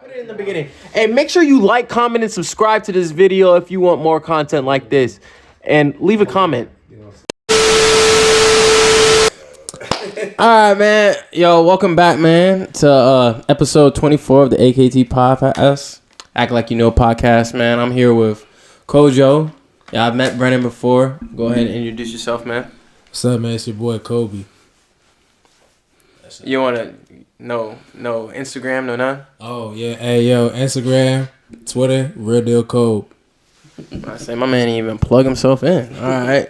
Put it in the beginning. Hey, make sure you like, comment, and subscribe to this video if you want more content like this. And leave a comment. Alright, man. Yo, welcome back, man, to episode 24 of the AKT Podcast. Act Like You Know podcast, man. I'm here with Kojo. Yeah, I've met Brennan before. Go ahead and introduce yourself, man. What's up, man? It's your boy Kobe. You want to... No Instagram, no none? Oh, yeah. Hey, yo, Instagram, Twitter, RealDealKob. I say my man didn't even plug himself in. All right.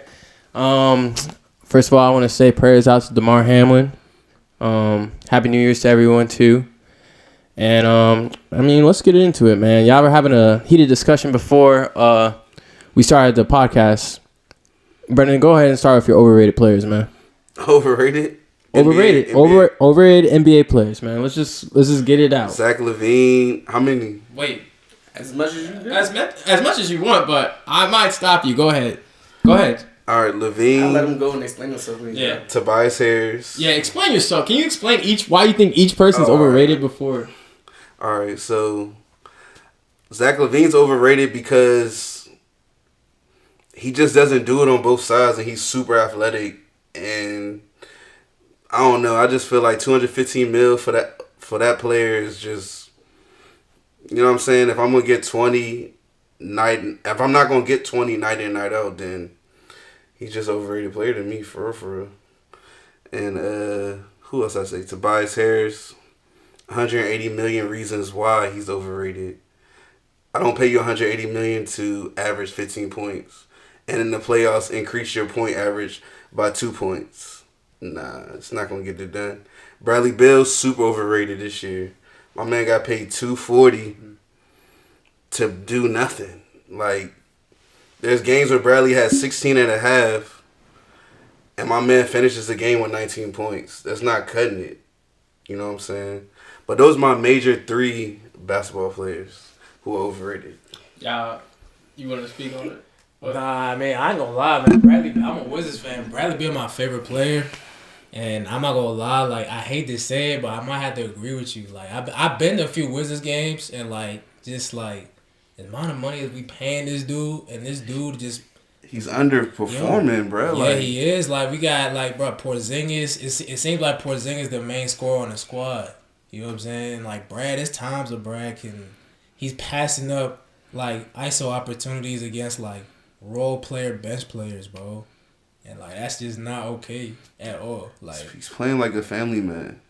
First of all, I want to say prayers out to DeMar Hamlin. Happy New Year's to everyone, too. And, let's get into it, man. Y'all were having a heated discussion before we started the podcast. Brendan, go ahead and start with your overrated players, man. Overrated? Overrated. NBA. Overrated NBA players, man. Let's just get it out. Zach LaVine. How many? Wait. As much as you as much as you want, but I might stop you. Go ahead. All right, LaVine. I'll let him go and explain himself. Yeah. Tobias Harris. Yeah, explain yourself. Can you explain why you think each person's overrated before? All right, so Zach LaVine's overrated because he just doesn't do it on both sides, and he's super athletic. And I don't know. I just feel like $215 million for that player is just, you know what I'm saying. If I'm gonna get 20 if I'm not gonna get 20 night in night out, then he's just overrated player to me for real. And who else I say? Tobias Harris. 180 million reasons why he's overrated. I don't pay you 180 million to average 15 points, and in the playoffs increase your point average by 2 points. Nah, it's not gonna get it done. Bradley Beal's super overrated this year. My man got paid $240 to do nothing. Like, there's games where Bradley has 16 and a half, and my man finishes the game with 19 points. That's not cutting it. You know what I'm saying? But those are my major three basketball players who are overrated. Yeah, you want to speak on it? Nah, man, I ain't gonna lie, man. Bradley, I'm a Wizards fan. Bradley Beal my favorite player. And I'm not gonna lie, like, I hate to say it, but I might have to agree with you. Like, I've been to a few Wizards games, and, like, just, like, the amount of money that we paying this dude, and this dude just... He's underperforming, bro. Yeah, like, he is. Like, we got, like, bro, Porzingis. It seems like Porzingis the main scorer on the squad. You know what I'm saying? Like, Brad, there's times where Brad he's passing up, like, ISO opportunities against, like, role player, bench players, bro. And, like, that's just not okay at all. Like, he's playing like a family man.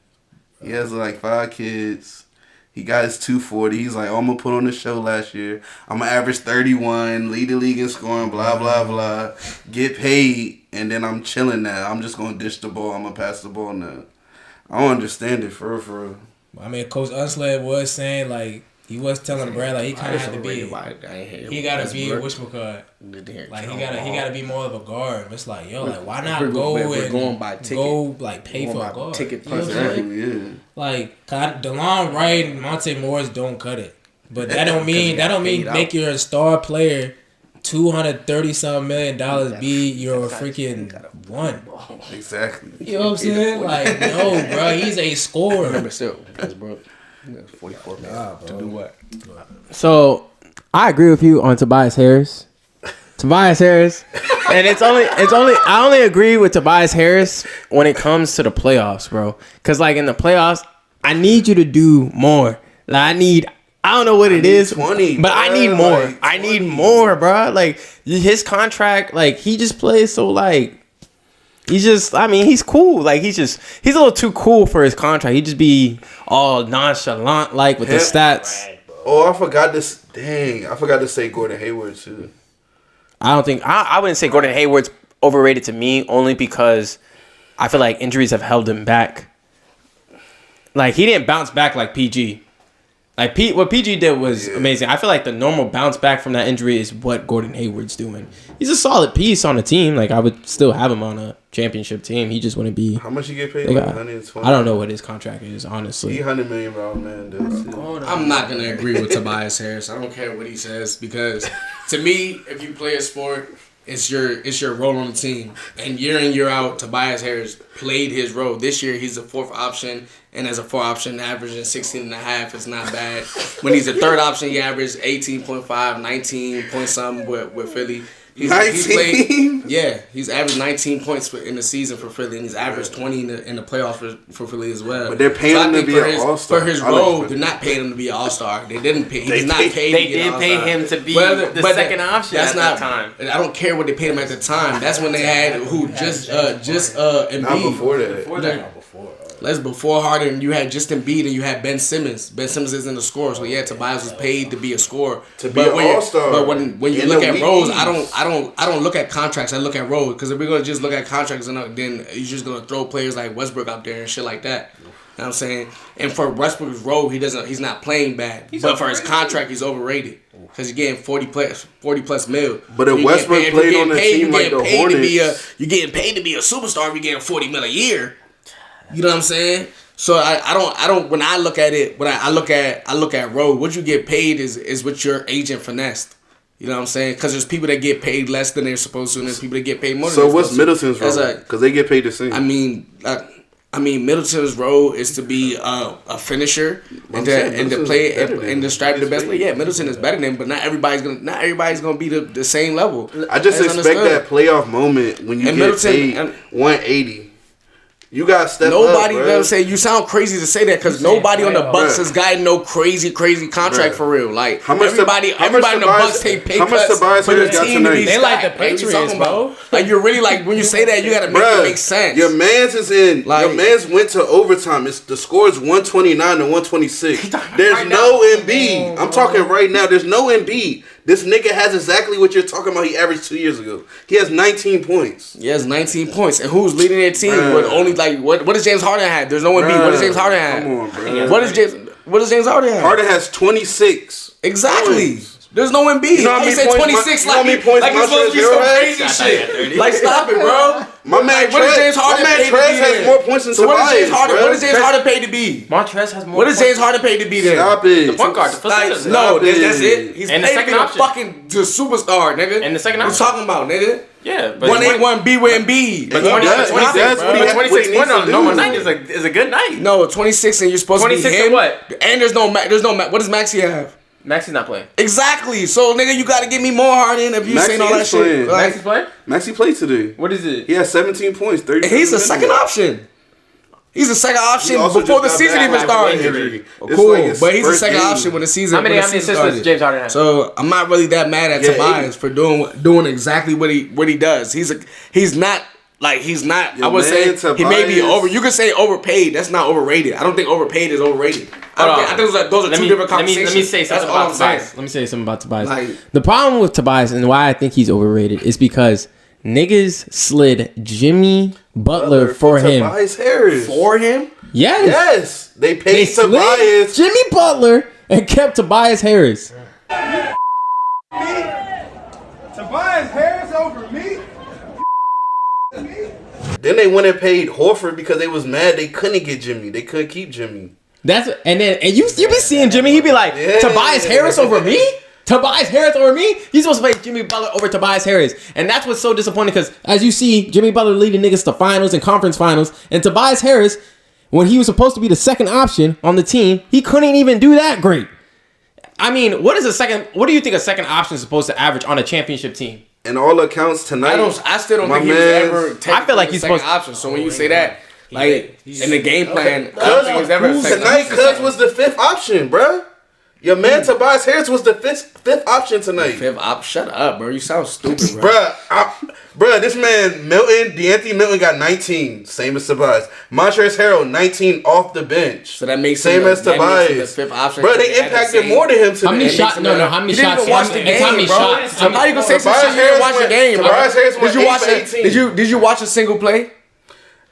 He has, like, 5 kids. He got his 240. He's like, I'm going to put on the show last year. I'm going to average 31, lead the league in scoring, blah, blah, blah. Get paid, and then I'm chilling now. I'm just going to dish the ball. I'm going to pass the ball now. I don't understand it, for real. I mean, Coach Unsled was saying, like, he was telling Brad, like, he kind of had to be, he got to be a whatchamacallit. Like, he got to be more of a guard. It's like, yo, like, why not go pay for a guard? Ticket you know what I'm saying? Yeah. Like, DeLon Wright and Monte Morris don't cut it. But that don't mean make your star player $230-something million be your freaking one. Exactly. You know what I'm saying? Like, no, bro, he's a scorer. Remember still, because bro, 44 million to do what? So I agree with you on Tobias Harris. Tobias Harris, and it's only I only agree with Tobias Harris when it comes to the playoffs, bro. Cause like in the playoffs, I need you to do more. Like I don't know what it is, 20, but I need more. Like, I need more, bro. Like his contract, like he just plays so like he's cool. Like he's a little too cool for his contract. He just be all nonchalant like with the stats. Oh, I forgot this. Dang, I forgot to say Gordon Hayward too. I don't think I wouldn't say Gordon Hayward's overrated to me only because I feel like injuries have held him back. Like he didn't bounce back like PG. Like what PG did was amazing. I feel like the normal bounce back from that injury is what Gordon Hayward's doing. He's a solid piece on the team. Like I would still have him on a championship team. He just wouldn't be. How much he get paid? Like 120. I don't know what his contract is, honestly. He $100 million man. Does. I'm not gonna agree with Tobias Harris. I don't care what he says because to me, if you play a sport it's your role on the team. And year in, year out, Tobias Harris played his role. This year, he's a fourth option, and as a fourth option, averaging 16.5 is not bad. When he's a third option, he averaged 18.5, 19 point something with Philly. He's played, he's averaged 19 points in the season for Philly, and he's averaged 20 in the playoffs for Philly as well. But they're paying him to be an all-star. For his role, they're not paying him to be an all-star. They didn't pay. He's not paid. They did pay him to be the second option at that time. I don't care what they paid him at the time. That's when they had Embiid. Not before that. That's before Harden. You had just Embiid and you had Ben Simmons. Ben Simmons isn't a scorer, so yeah, Tobias was paid to be a scorer. To be an all-star. But when you look at roles, I don't look at contracts. I look at roles, because if we're gonna just look at contracts, then you're just gonna throw players like Westbrook out there and shit like that. You know what I'm saying? And for Westbrook's role, he's not playing bad. But for his contract, he's overrated. Because he's getting 40 plus mil. But if Westbrook played on a team like the Hornets, you're getting paid to be a superstar. You're getting 40 mil a year. You know what I'm saying? So I don't. When I look at it, I look at road. What you get paid is what your agent finessed. You know what I'm saying? Because there's people that get paid less than they're supposed to, and there's people that get paid more. So what's Middleton's role? Because they get paid the same. I mean, Middleton's role is to be a finisher and to play and to strive to the best player. Yeah, Middleton is better than him, but not everybody's gonna be the same level. I just expect that playoff moment when you get paid 180. You got step nobody up, doesn't say. You sound crazy to say that, because nobody on the Bucks has gotten no crazy contract for real. Like everybody in the Bucks take pay cuts for the team to be They like the stacked. Patriots, bro. Like you're really like, when you say that, you gotta make it make sense. Your man's is in. Your man's went to overtime. The score is 129 to 126. There's no Embiid. I'm talking right now. There's no Embiid. This nigga has exactly what you're talking about. He averaged 2 years ago. He has 19 points. He has 19 points. And who's leading their team? With only what does James Harden have? There's no Embiid. What does James Harden have? Come on, bro. What does James Harden have? Harden has 26. Exactly. Points. There's no Embiid. You know how many said points 26 like he's supposed to be some crazy shit. Like, stop it, bro. My man Trez has more points than Tobias, what is James Harden paid to be? Montrez has more. What is James Harden paid to be there? Stop it. The point guard, the facilitator. No, that's it. He's and paid the second to be option. the superstar, nigga. And the second option. What you talking about, nigga? Yeah, but 181B with Embiid. But 26 points on a normal night is a good night. No, 26 and you're supposed to be 26 him. and what? And there's no what does Maxey have? Maxey's not playing. Exactly. So, nigga, you got to give me more Harden if you saying all that shit. Like, Maxey's playing? Maxey played today. What is it? He has 17 points. 30. He's a second option. He's a second option before the season even started. Cool, but he's a second option when the season started. How many started. assists James Harden has? So I'm not really that mad at Tobias for doing exactly what he does. He's not. I would say Tobias, he may be over. You could say overpaid. That's not overrated. I don't think overpaid is overrated. I think those are two different conversations. Let me say something about Tobias. Let me say something about Tobias. The problem with Tobias and why I think he's overrated is because niggas slid Jimmy Butler for him. Tobias Harris. For him? Yes. They paid Tobias. Jimmy Butler and kept Tobias Harris. Tobias Harris over me? Then they went and paid Horford because they was mad they couldn't get Jimmy. They couldn't keep Jimmy. And you be seeing Jimmy, he be like, Tobias Harris over me? Tobias Harris over me? He's supposed to play Jimmy Butler over Tobias Harris. And that's what's so disappointing because, as you see, Jimmy Butler leading niggas to finals and conference finals. And Tobias Harris, when he was supposed to be the second option on the team, he couldn't even do that great. I mean, what do you think a second option is supposed to average on a championship team? And all accounts tonight, I still don't think he was ever. I feel like he's supposed to option. So when you say that, like in the game plan, I don't think he was ever a second tonight. Cuz was the fifth option, bruh. Your man Tobias Harris was the fifth option tonight. Fifth option? Shut up, bro. You sound stupid, bro. Bruh, this man D'Anthony Milton got 19, same as Tobias. Montrezl Harrell 19 off the bench. So that makes same as Tobias. The fifth option. Bro, they impacted more than him today. How many shots? No. How many shots? Watch the game, how many bro. shots? How you gonna say some shit? You didn't watch the game, bro. Tobias Harris went 8 for 18. Did you watch a single play?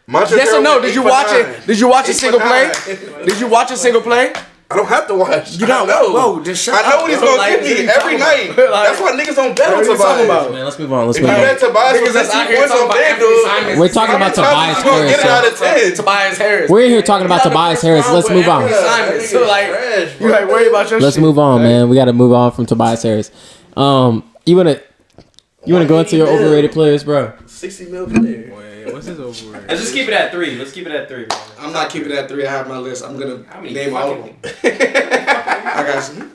Montrezl Yes or no? Harrell Did you went watch 8 it? for 9. Did you watch a 8 single for play? 9. Did you watch a single play? I don't have to watch. You don't know. Whoa, just shut up. I know what he's bro. gonna give me every night. That's why niggas don't bet on What are you talking about? Tobias. Man, let's move on. If you bet Tobias with 15 points on FanDuel, We're talking about Tobias Harris. Get it out of 10. Tobias Harris. We're here talking about Tobias Harris. Let's move on. So like, you like worry about your Let's shit. move on, man. We got to move on from Tobias Harris. You wanna? You want to go into your overrated players, bro? 60 mil player. Wait, what's his overrated? Let's just keep it at 3. Let's keep it at 3, man. I'm not keeping it at 3. I have my list. I'm gonna How many name all of them. I got you.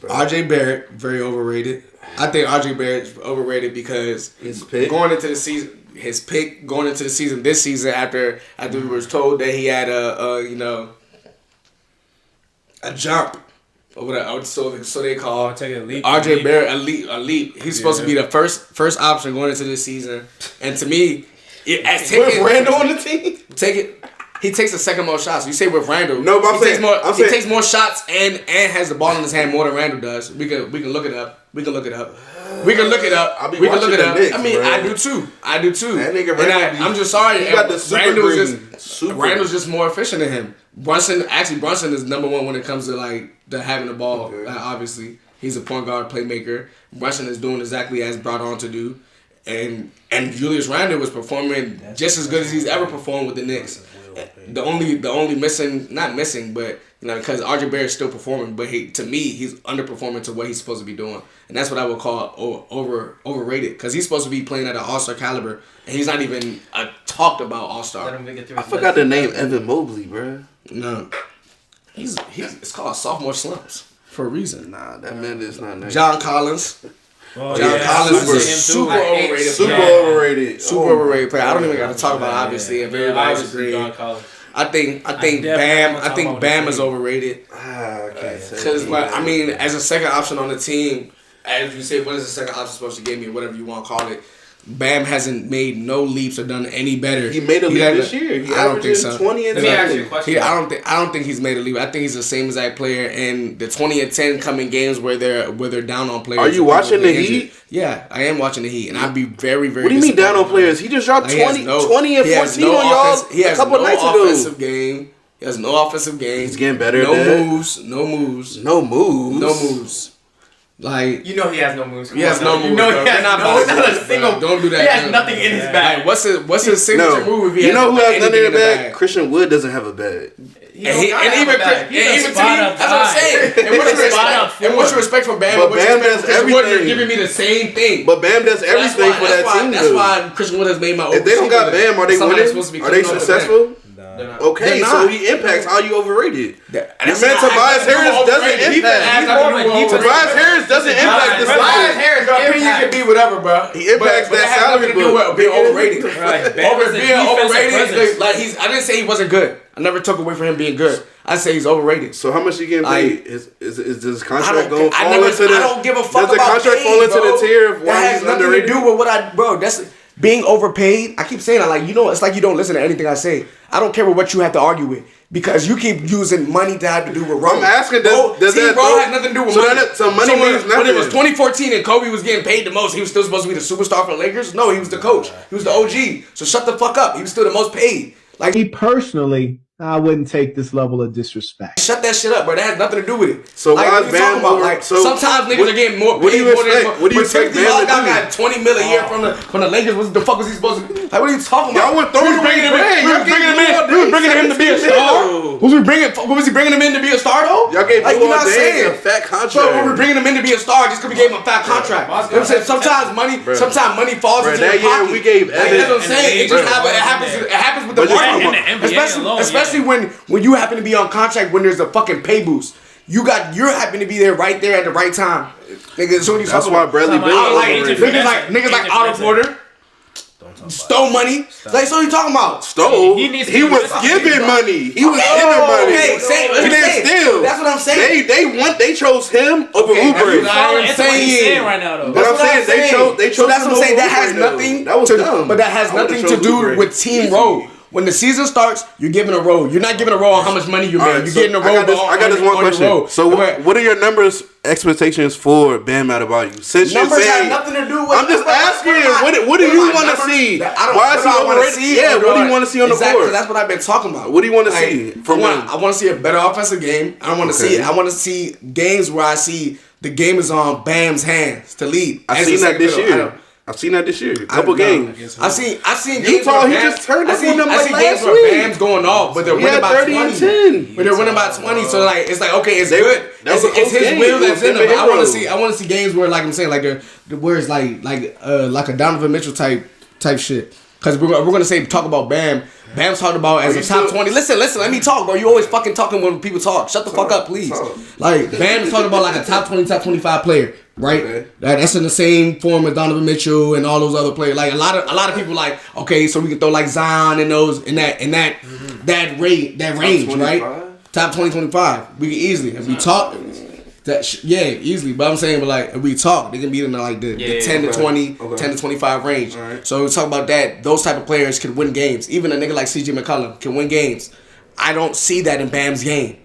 RJ Barrett, very overrated. I think RJ Barrett's overrated because His pick going into the season, this season after we were told that he had a jump or whatever. So they call Take a leap. RJ Barrett a leap. He's supposed to be the first option going into this season, and to me, with Randall on the team. He takes the second most shots. You say with Randall. No, but he takes more shots and has the ball in his hand more than Randall does. We can look it up. We can look it up. I'll be watching the Knicks, I mean, bro. I do too. That nigga Randall, I'm just sorry. He got the super Randall's just more efficient than him. Brunson is number one when it comes to like having the ball. Okay. Obviously, he's a point guard playmaker. Brunson is doing exactly as brought on to do, and Julius Randle was performing just as good as he's ever performed with the Knicks. The only missing, not missing, but because RJ Barrett's still performing, but to me he's underperforming to what he's supposed to be doing, and that's what I would call overrated because he's supposed to be playing at an all-star caliber, and he's not even talked about all-star. I forgot the name Evan Mobley, bro. No, he's it's called sophomore slumps for a reason. Nah, that man is not nice. John Collins. Oh, John Collins super- is super overrated. Overrated. Super overrated player. I don't even got to talk about it, obviously. If everybody's agreeing. I think Bam is overrated. I can't say. Because I mean, as a second option on the team, as you say, what is the second option supposed to give me? Whatever you want to call it. Bam hasn't made no leaps or done any better. He made a leap this year. He I don't think averaging so. 20 and Let me ask you a 10. question. I don't think he's made a leap. I think he's the same exact player. And the 20 and 10 come in games where they're down on players. Are you watching the Heat? Yeah, I am watching the Heat, and I'd be very, very. What do you mean down on disappointed. players? He just dropped Like, he has 20 and 14 on y'all He has a couple no nights ago. offensive game. He has no offensive game. He's getting better No at that. moves. No moves. No moves. No moves. Like You know he has no moves. he has no moves. You know bro. he has They're not not a single. Don't do that. He has bro. nothing in his bag. Like, what's his signature No. move? If he You know who has nothing anything in the bag? Christian Wood doesn't have a bag. And even to me, He's a spot-up that's what I'm guy. saying. And what's your respect from Bam? But and what's Bam your does respect from Christian Wood? You're everything. giving me the same thing. But Bam does everything for that team. That's though. why Christian Wood has made my. If they don't got Bam, are they winning? Are they successful? Okay, They're so not. he impacts. How you overrated? Your Your man Tobias Harris doesn't impact. Tobias Harris doesn't impact this Tobias league. Harris Your opinion can be whatever, bro. He impacts But that has salary nothing to do book. with being overrated. Right, Bam is a Being defensive overrated, presence. like I didn't say he wasn't good. I never took away from him being good. I say he's overrated. So how much you getting paid? Is his contract going to I fall into the? don't give a fuck Does the about contract paid, fall into bro. the tier of That why has he's nothing underrated? to do with what that's being overpaid. I keep saying that, like, it's like you don't listen to anything I say. I don't care what you have to argue with because you keep using money to have to do with Rome. I'm asking, does Team that Rome has nothing to do with so money. so money means nothing. When it was 2014 and Kobe was getting paid the most, he was still supposed to be the superstar for the Lakers. No, he was the coach. He was the OG. So shut the fuck up. He was still the most paid. Like, Me personally, I wouldn't take this level of disrespect. shut that shit up, bro. That has nothing to do with it. So like, why what is you talking Bam about? over- Like, so sometimes niggas what- are getting more paid. what do you expect? More What do you but expect Timothy Bam to Hardaway do? got 20 mil a year from the Lakers. What the fuck was he supposed to? Like, what are you talking about? Y'all were throwing away bread. We Y'all was bringing gave him in. Lil We was bringing him to be a Dame star. $60 Was he bringing him in to be a star though? Y'all gave like, Lil you're not Dame saying. a fat contract. So we were bringing him in to be a star just because we gave him a fat contract. You know what I'm saying? Sometimes money falls into that your year pocket. we gave Like, Evan. that's what I'm saying. It just happens with the But just market. come on. And the NBA alone, Especially when you happen to be on contract when there's a fucking pay boost. You're happen to be there right there at the right time. Nigga, so That's why Bradley Beal Somebody- is like, niggas like Otto Porter stole money. Like, so what you talking about? stole. He needs to He be was responsible. giving money. He was giving money. Okay, He didn't steal. That's what I'm saying. They chose him over Okay, Oubre. That's what he's saying right now, though. But I'm saying they chose. So that's him what I'm saying. over That has Oubre, though. nothing. That was dumb. But that has I would've nothing chose to do Oubre. with team Easy. role. When the season starts, you're giving a role. You're not giving a role on how much money you All made. right, You're so getting a role. I got this one question. So what are your numbers expectations for Bam Adebayo? Since you're Numbers saying, have nothing to do with. I'm just asking. What do you want to see? Why is he overrated? Yeah, what do you want to see on the Exactly, board? that's what I've been talking about. What do you want to see from him? I want to see a better offensive game. I want to see. I want to see games where I see the game is on Bam's hands to lead. I As seen a that second this fiddle. year. I've seen that this year. Couple games. I've seen games Utah, where he Bam, just turned up I on them I like see last games where week. Bam's going off, but they're He winning had by 30 20. and 10. But they're winning by 20, so like it's like okay, it's good. that was a It's close his game. will It that's was in him it. and I want to Hero. see. I want to see games where like I'm saying like where it's like a Donovan Mitchell type shit. Because we're gonna talk about Bam. Bam's talked about as a top 20. Listen, let me talk, bro. You always fucking talking when people talk. Shut the fuck up, please. Like Bam's talking about like a top 20, top 25 player, right? Okay. That's in the same form as Donovan Mitchell and all those other players. Like a lot of people like, okay, so we can throw like Zion and those in that range, right? Top 20, 25. We can easily if we talk. Easily. But I'm saying, but like if we talk, they can be in like the 10 to 20, 10 to 25 range. Right. So we talk about that. Those type of players can win games. Even a nigga like CJ McCollum can win games. I don't see that in Bam's game.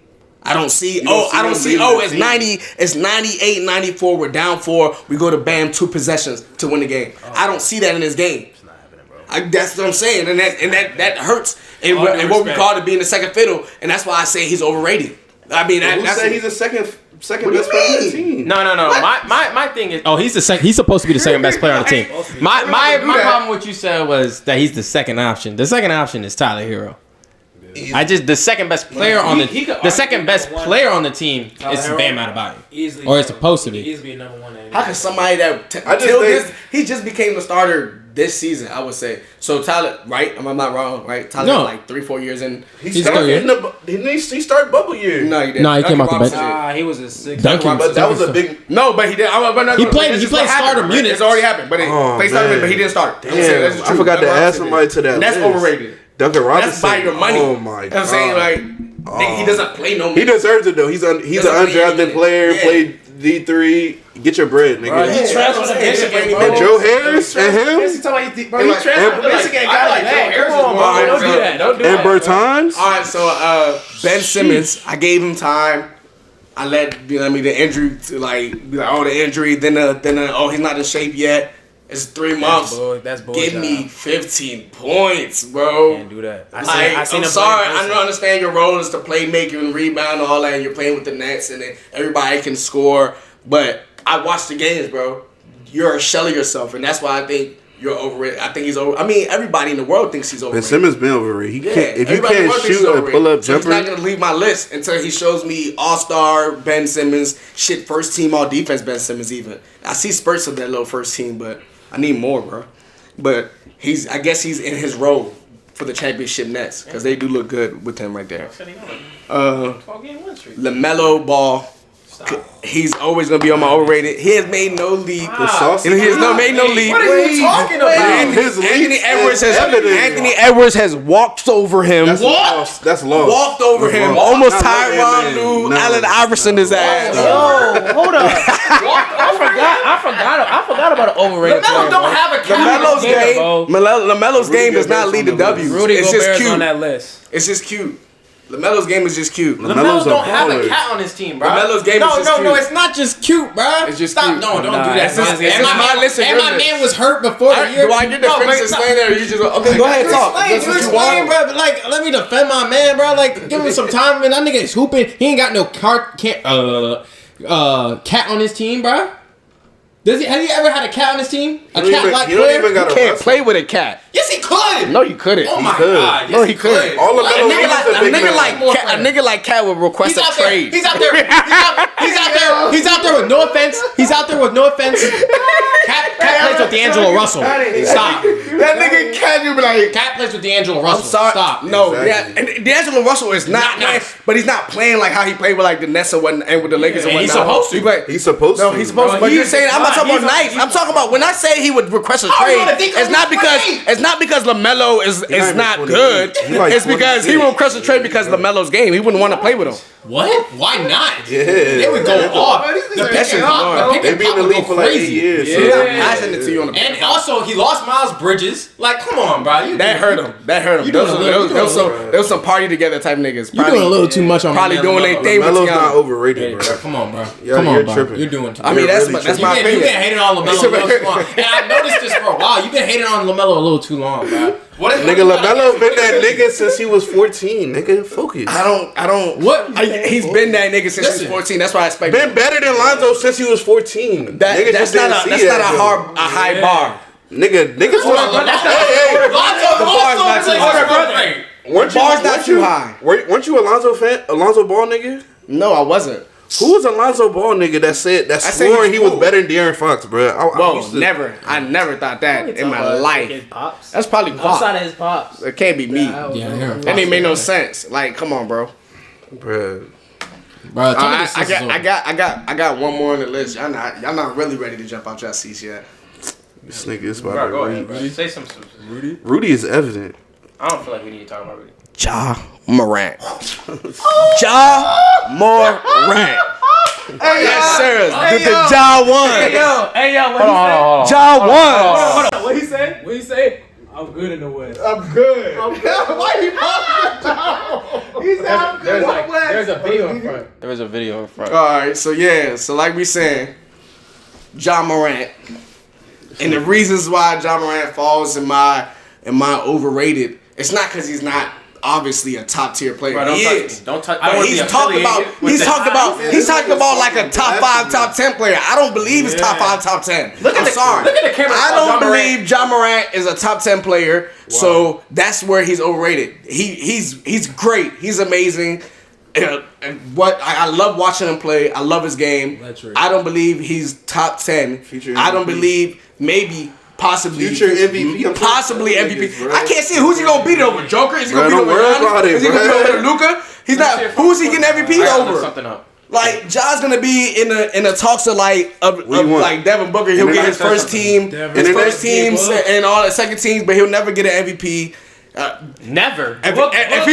I don't see. It's 90. It's 98, 94. We're down 4. We go to Bam 2 possessions to win the game. I don't see that in his game. It's not happening, bro. That's what I'm saying, and that hurts. And what we call it being the second fiddle, and that's why I say he's overrated. I mean, Who said he's the second best player on the team? No. My thing is, he's the second. He's supposed to be the second best player on the team. My problem with you said was that he's the second option. The second option is Tyler Hero. The second best player on the second best player on the team is Bam Adebayo. Easily, or it's supposed to be. Easily number 1. How can somebody that he just became the starter this season? I would say so. Tyler, right? I'm not wrong, right? Tyler, like 3-4 years in. He started bubble year. No, he didn't. No, he came off the bench. He was a 6. But that was a big. No, but he did. He played starter minutes. It's already happened, but he played starter minutes, but he didn't start. Damn, I forgot to add somebody to that. And that's list. overrated. Duncan Robinson. That's by your money. Oh my god. I'm saying like he doesn't play no. He deserves it though. He's an undrafted player. Yeah. Played D3. Get your bread, nigga. He transferred to Michigan, bro. And Joe Harris and him. He transferred to Michigan. Don't do that. Don't do And that. Bertans. All right, so Ben Simmons, I gave him time. I let the injury to be like the injury. Then he's not in shape yet. It's 3 months. That's bull. Give me 15 points, bro. Can't do that. I'm sorry. I don't understand your role is to play, make and rebound and all that. And you're playing with the Nets and then everybody can score. But I watch the games, bro. You're a shell of yourself, and that's why I think you're overrated. I think he's over. I mean, everybody in the world thinks he's overrated. Ben Simmons been overrated. He can't. If you everybody in the can't world thinks he's shoot a overrated. pull-up So jumper, he's not gonna leave my list until he shows me all-star Ben Simmons, first team all defense Ben Simmons. Even I see spurts of that little first team, but I need more, bro. But I guess he's in his role for the championship Nets because they do look good with him right there. LaMelo Ball. He's always gonna be on my overrated. He has made no leap. He has made no leap. What are you talking about? Anthony Edwards has walked over him. That's lost. Walked over him. Almost Tyronn Lue, Allen Iverson his ass. Yo, hold up. I forgot about an overrated player. Don't have a LaMelo's game does not lead to W. Rudy It's just Gobert's on cute. that list. It's just cute. LaMelo's game is just cute. LaMelo don't have a cat on his team, bro. LaMelo's game is just cute. No, it's not just cute, bro. It's just Stop. cute. No, don't do that. It's just my list and And your my list. man was hurt before the year. Do I get to finish explaining it or you just okay, go ahead, talk. That's what you want. Bro. But like, let me defend my man, bro. Like, give him some time, man. That nigga is hooping. He ain't got no cat on his team, bro. Has he ever had a cat on his team? A cat-like player? You can't play with a cat. Yes, he could. No, you couldn't. Oh my could. god. No, he couldn't. All of A nigga like Cat would request a trade. He's out there. He's out there with no offense. Cat plays with D'Angelo Russell. Stop. That nigga Cat, you be like. Cat plays with D'Angelo Russell. I'm sorry. Stop. No, Exactly. and D'Angelo Russell is not playing, but he's not playing like how he played with like the Nets and with the Lakers and and whatnot. he's supposed to. He's supposed to. No, he's supposed to. But you're saying I'm not talking about nice. I'm talking about when I say he would request a trade. It's not because LaMelo is not good. It's because he would request a trade because LaMelo's game. He wouldn't want to play with him. What? Why not? Yeah. They would go off. The pick and pop. They've been in the league for like 8 years. so- I send it to you on the. And also, he lost Miles Bridges. Like, come on, bro. That hurt him. There was some party together type niggas. You're doing a little too much on Probably doing their thing with LaMelo's not Tiana. overrated, bro. Come on, bro. You're Come on, bro. tripping. You're doing too I much. mean, that's really my You've opinion. been hating on LaMelo a little too long. And I've noticed this for a while. You've been hating on LaMelo a little too long, bro. Nigga, LaMelo been that nigga since he was 14. Nigga, focus. I don't. What? He's been that nigga since he was 14. That's why I expect. Been better than Lonzo since he was 14. Nigga That's just not didn't see a that, high bar. Niggas Bar's not too high. Weren't you Alonzo fan? Alonzo Ball nigga? No, I wasn't. Who was Alonzo Ball nigga that swore he was better than De'Aaron Fox, bro? Never. I never thought that in my life. That's probably Pop. Outside of his pops. It can't be me. Yeah, That didn't make no sense. Like, come on, bro. Bro. I got one more on the list. Y'all not really ready to jump out your seats yet. This nigga is about to read. Bro. Say some. Rudy is evident. I don't feel like we need to talk about Rudy. Ja Morant. Ja Morant. Yes, sir. The Ja won. Hey yo, what Ja won. Hold on, what he say? What he say? I'm good in the West. I'm good. Why you He said I'm good. There's a video in front. There was a video in front. All right, so like we saying, Ja Morant, and the reasons why Ja Morant falls in my overrated. It's not because he's not obviously a top tier player. Bro, He is. Don't touch. He's talking about like a top 5, top 10 player. I don't believe he's top 5, top 10. Look at the camera. I don't believe Ja Morant is a top 10 player. Wow. So that's where he's overrated. He's great. He's amazing. I love watching him play. I love his game. I don't believe he's top 10. I don't believe possibly future MVP. Possibly MVP. I can't see who's he gonna beat it over. Joker? Is he gonna beat it over Giannis? Is he gonna beat it over Luka? He's not. Who's he getting MVP over? Something up. Like Ja's gonna be in the talks of like Devin Booker. He'll get his first team, and all the second teams, but he'll never get an MVP. Never. If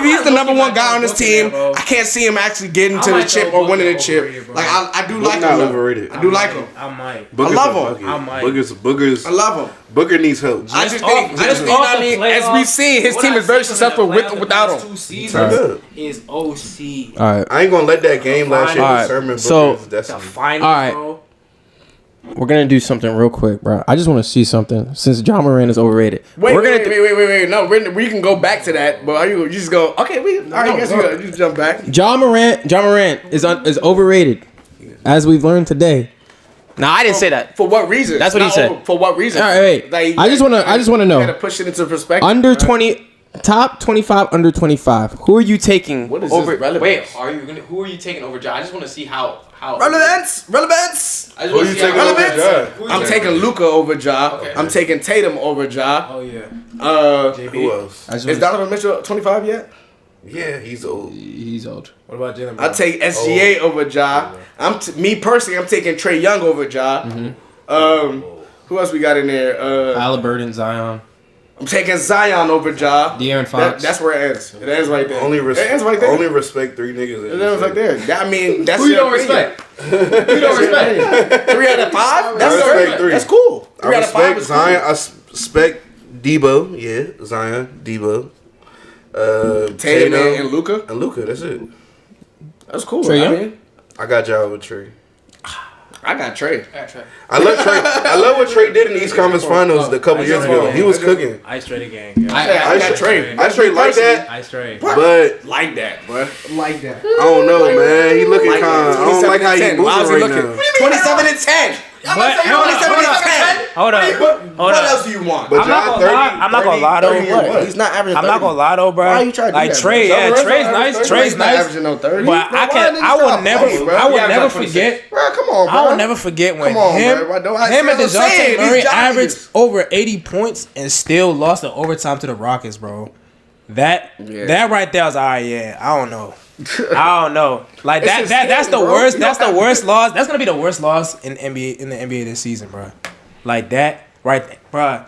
he's the number one guy on this team, I can't see him actually getting to the chip or winning the chip. Like I do like him. Overrated. I do like him. I might. I love him. Boogers. I love him. Booker needs help. I just think, as we've seen, his team is very successful with or without him. 2 seasons is OC. All right. I ain't gonna let that game last year determine Booker's The destiny. finals, All right. bro. We're gonna do something real quick, bro. I just want to see something. Since Ja Morant is overrated, Wait. No, we can go back to that, but you just go. Okay, all right. I guess you just jump back. Ja Morant is overrated, as we've learned today. Nah, I didn't say that. For what reason? That's what he said. For what reason? All right, wait. Like, I just want to know. Gotta push it into perspective. Under 20, top 25, under 25. Who are you taking What is over? this relevance? Wait, who are you taking over Ja? I just want to see how. Relevance. I just Who want you to see taking how over Ja? I'm taking Luka over Ja. Okay. I'm taking Tatum over Ja. Oh yeah. Who else? Is Donovan Mitchell 25 yet? Yeah, he's old. He's old. What about Jalen Brown? I take SGA over Ja. Me personally, I'm taking Trae Young over Ja. Who else we got in there? Halliburton, Zion. I'm taking Zion over Ja. De'Aaron Fox. That's where it ends. It ends right there. Only it ends right there. Only respect 3 niggas. It ends right there. I mean, that's Who you your don't opinion. respect? Who you don't respect? 3 out of 5? I respect 3. That's cool. I 3 out of 5 respect is Zion. cool. I respect Debo. Yeah, Zion, Debo. Tatum and Luka. And Luka, that's it. That's cool. Trae I Young? mean, I got y'all with Trey. I got Trae. I love Trey. I love what Trey did in the East Conference Finals a couple years ago. He was cooking. Ice Trey the gang. I got Trae. I straight like that, Ice Trey. but Like that, bro. Like that. I don't know, man. He looking Like kind of. that. I don't like how he 27 How's he moving right looking? now. 27 and 10. I'm But- saying 27 and 10. Hold up. What else do you want? But I'm not John gonna lie. I'm not gonna lie though. 30 or what? He's not averaging 30. I'm not gonna lie though, bro. Why you trying to do like that, Trey, bro? yeah, Trey's nice. Trey's He's not nice. averaging no 30. But I would never forget. Bro, come on, bro. I will never forget when Come on, him bro. Don't I and see what I'm saying? DeJounte Murray These jockeys. averaged over 80 points and still lost in overtime to the Rockets, bro. That right there was I don't know. I don't know. Like It's that's just the him, bro. worst. You That's don't the have- worst loss. That's gonna be the worst loss in the NBA this season, bro. Like that right there, bro.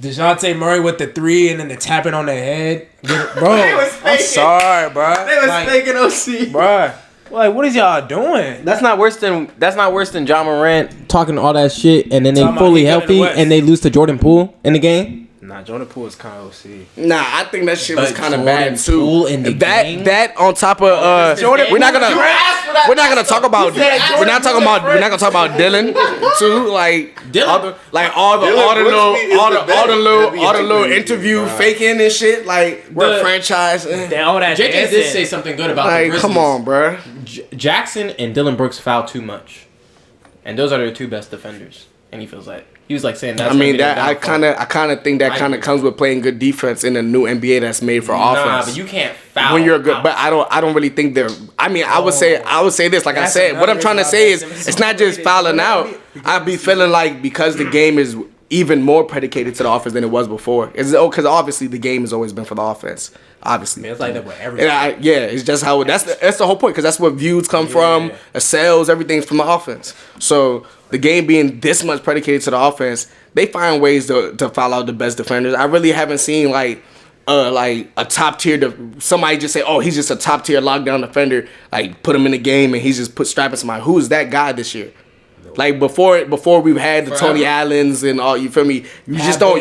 DeJounte Murray with the 3 and then the tapping on the head, bro. I'm sorry, bro. They was faking OC. bro. Like, what is y'all doing? That's not worse than Ja Morant talking all that shit and then they Talking about fully he got in the healthy West. and they lose to Jordan Poole in the game. Nah, Jordan Poole is kind of OC. Nah, I think that shit was But kind of Jordan bad too. Poole in the game? That on top of we're not gonna talk about we're not gonna talk about Dylan too. Like all the little interview faking and shit. Like we're a franchise. All that JJ did dancing. say something good about the Like Grizzlies. come on, bro. Jackson and Dylan Brooks foul too much, and those are their 2 best defenders. And he feels like He was like saying that's. I mean that I kind of think that kind of comes with playing good defense in a new NBA that's made for offense. Nah, but you can't foul when you're good. out. But I don't really think they're. I mean, I would say this. Like I said, what I'm trying to say is it's not just fouling out. I be feeling like because the game is even more predicated to the offense than it was before. It's because obviously the game has always been for the offense. Obviously, It's like that with everything. it's just how that's the whole point because that's where views come from, the sales, everything's from the offense. So the game being this much predicated to the offense, they find ways to foul out the best defenders. I really haven't seen like a top tier somebody just say, oh, he's just a top tier lockdown defender, like put him in the game and he's just strapping somebody. Who is that guy this year? Like before we've had the Tony Allens and all, you feel me? You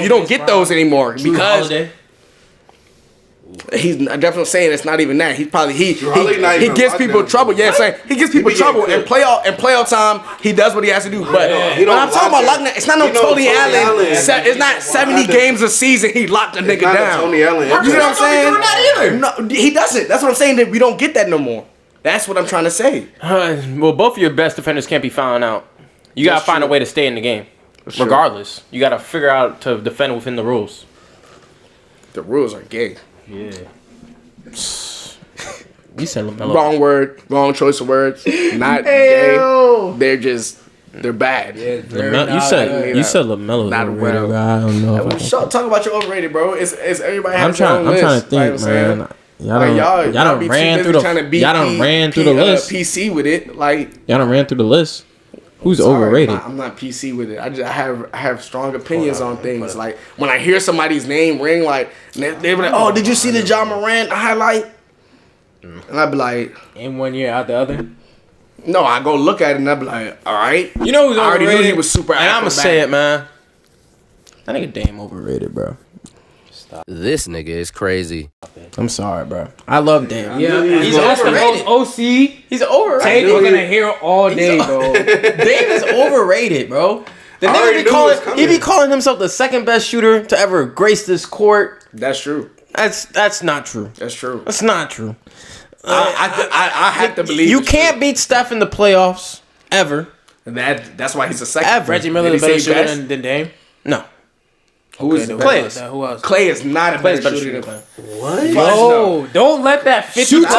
don't get those anymore because he's definitely saying it's not even that. He's probably he gives people trouble. Yeah, saying he gives people trouble in playoff time. He does what he has to do. But when I'm talking about lockdown, it's not no Tony Allen. It's not 70 games a season. He locked a nigga down. Tony Allen. You know what I'm saying? Not either. No, he doesn't. That's what I'm saying. That we don't get that no more. That's what I'm trying to say. Well, both of your best defenders can't be fouling out. You gotta find a way to stay in the game, regardless. You gotta figure out to defend within the rules. The rules are gay. Yeah. You said LaMelo. Wrong word. Wrong choice of words. Not gay. They're bad. Yeah, You said LaMelo. Not overrated. I don't know. Talk about your overrated, bro. It's everybody. I'm trying to think, man. Y'all done ran through the list. PC with it, like y'all done ran through the list. Who's overrated? I'm not PC with it. I have strong opinions on things. Like when I hear somebody's name ring, like they be like, "Oh, did you see the John Morant highlight?" And I'd be like, in 1 year out the other. "No, I go look at it and I'd be like, all right." You know who's I already overrated? knew he was super. And I'm gonna say it, man. That nigga Dame overrated, bro. This nigga is crazy. I'm sorry, bro. I love Dame. Yeah, he's that's the overrated. most OC. He's overrated. Tate is gonna hear all day, bro. Dame is overrated, bro. The nigga be calling himself the second best shooter to ever grace this court. That's true. That's not true. That's true. That's not true. I have to believe you can't beat Steph in the playoffs ever. That's why he's a second. Ever. Reggie Miller the better shooter than Dame. No. Who is Clay? Who else? Clay is not a better shooter. What? No, don't let that 50 point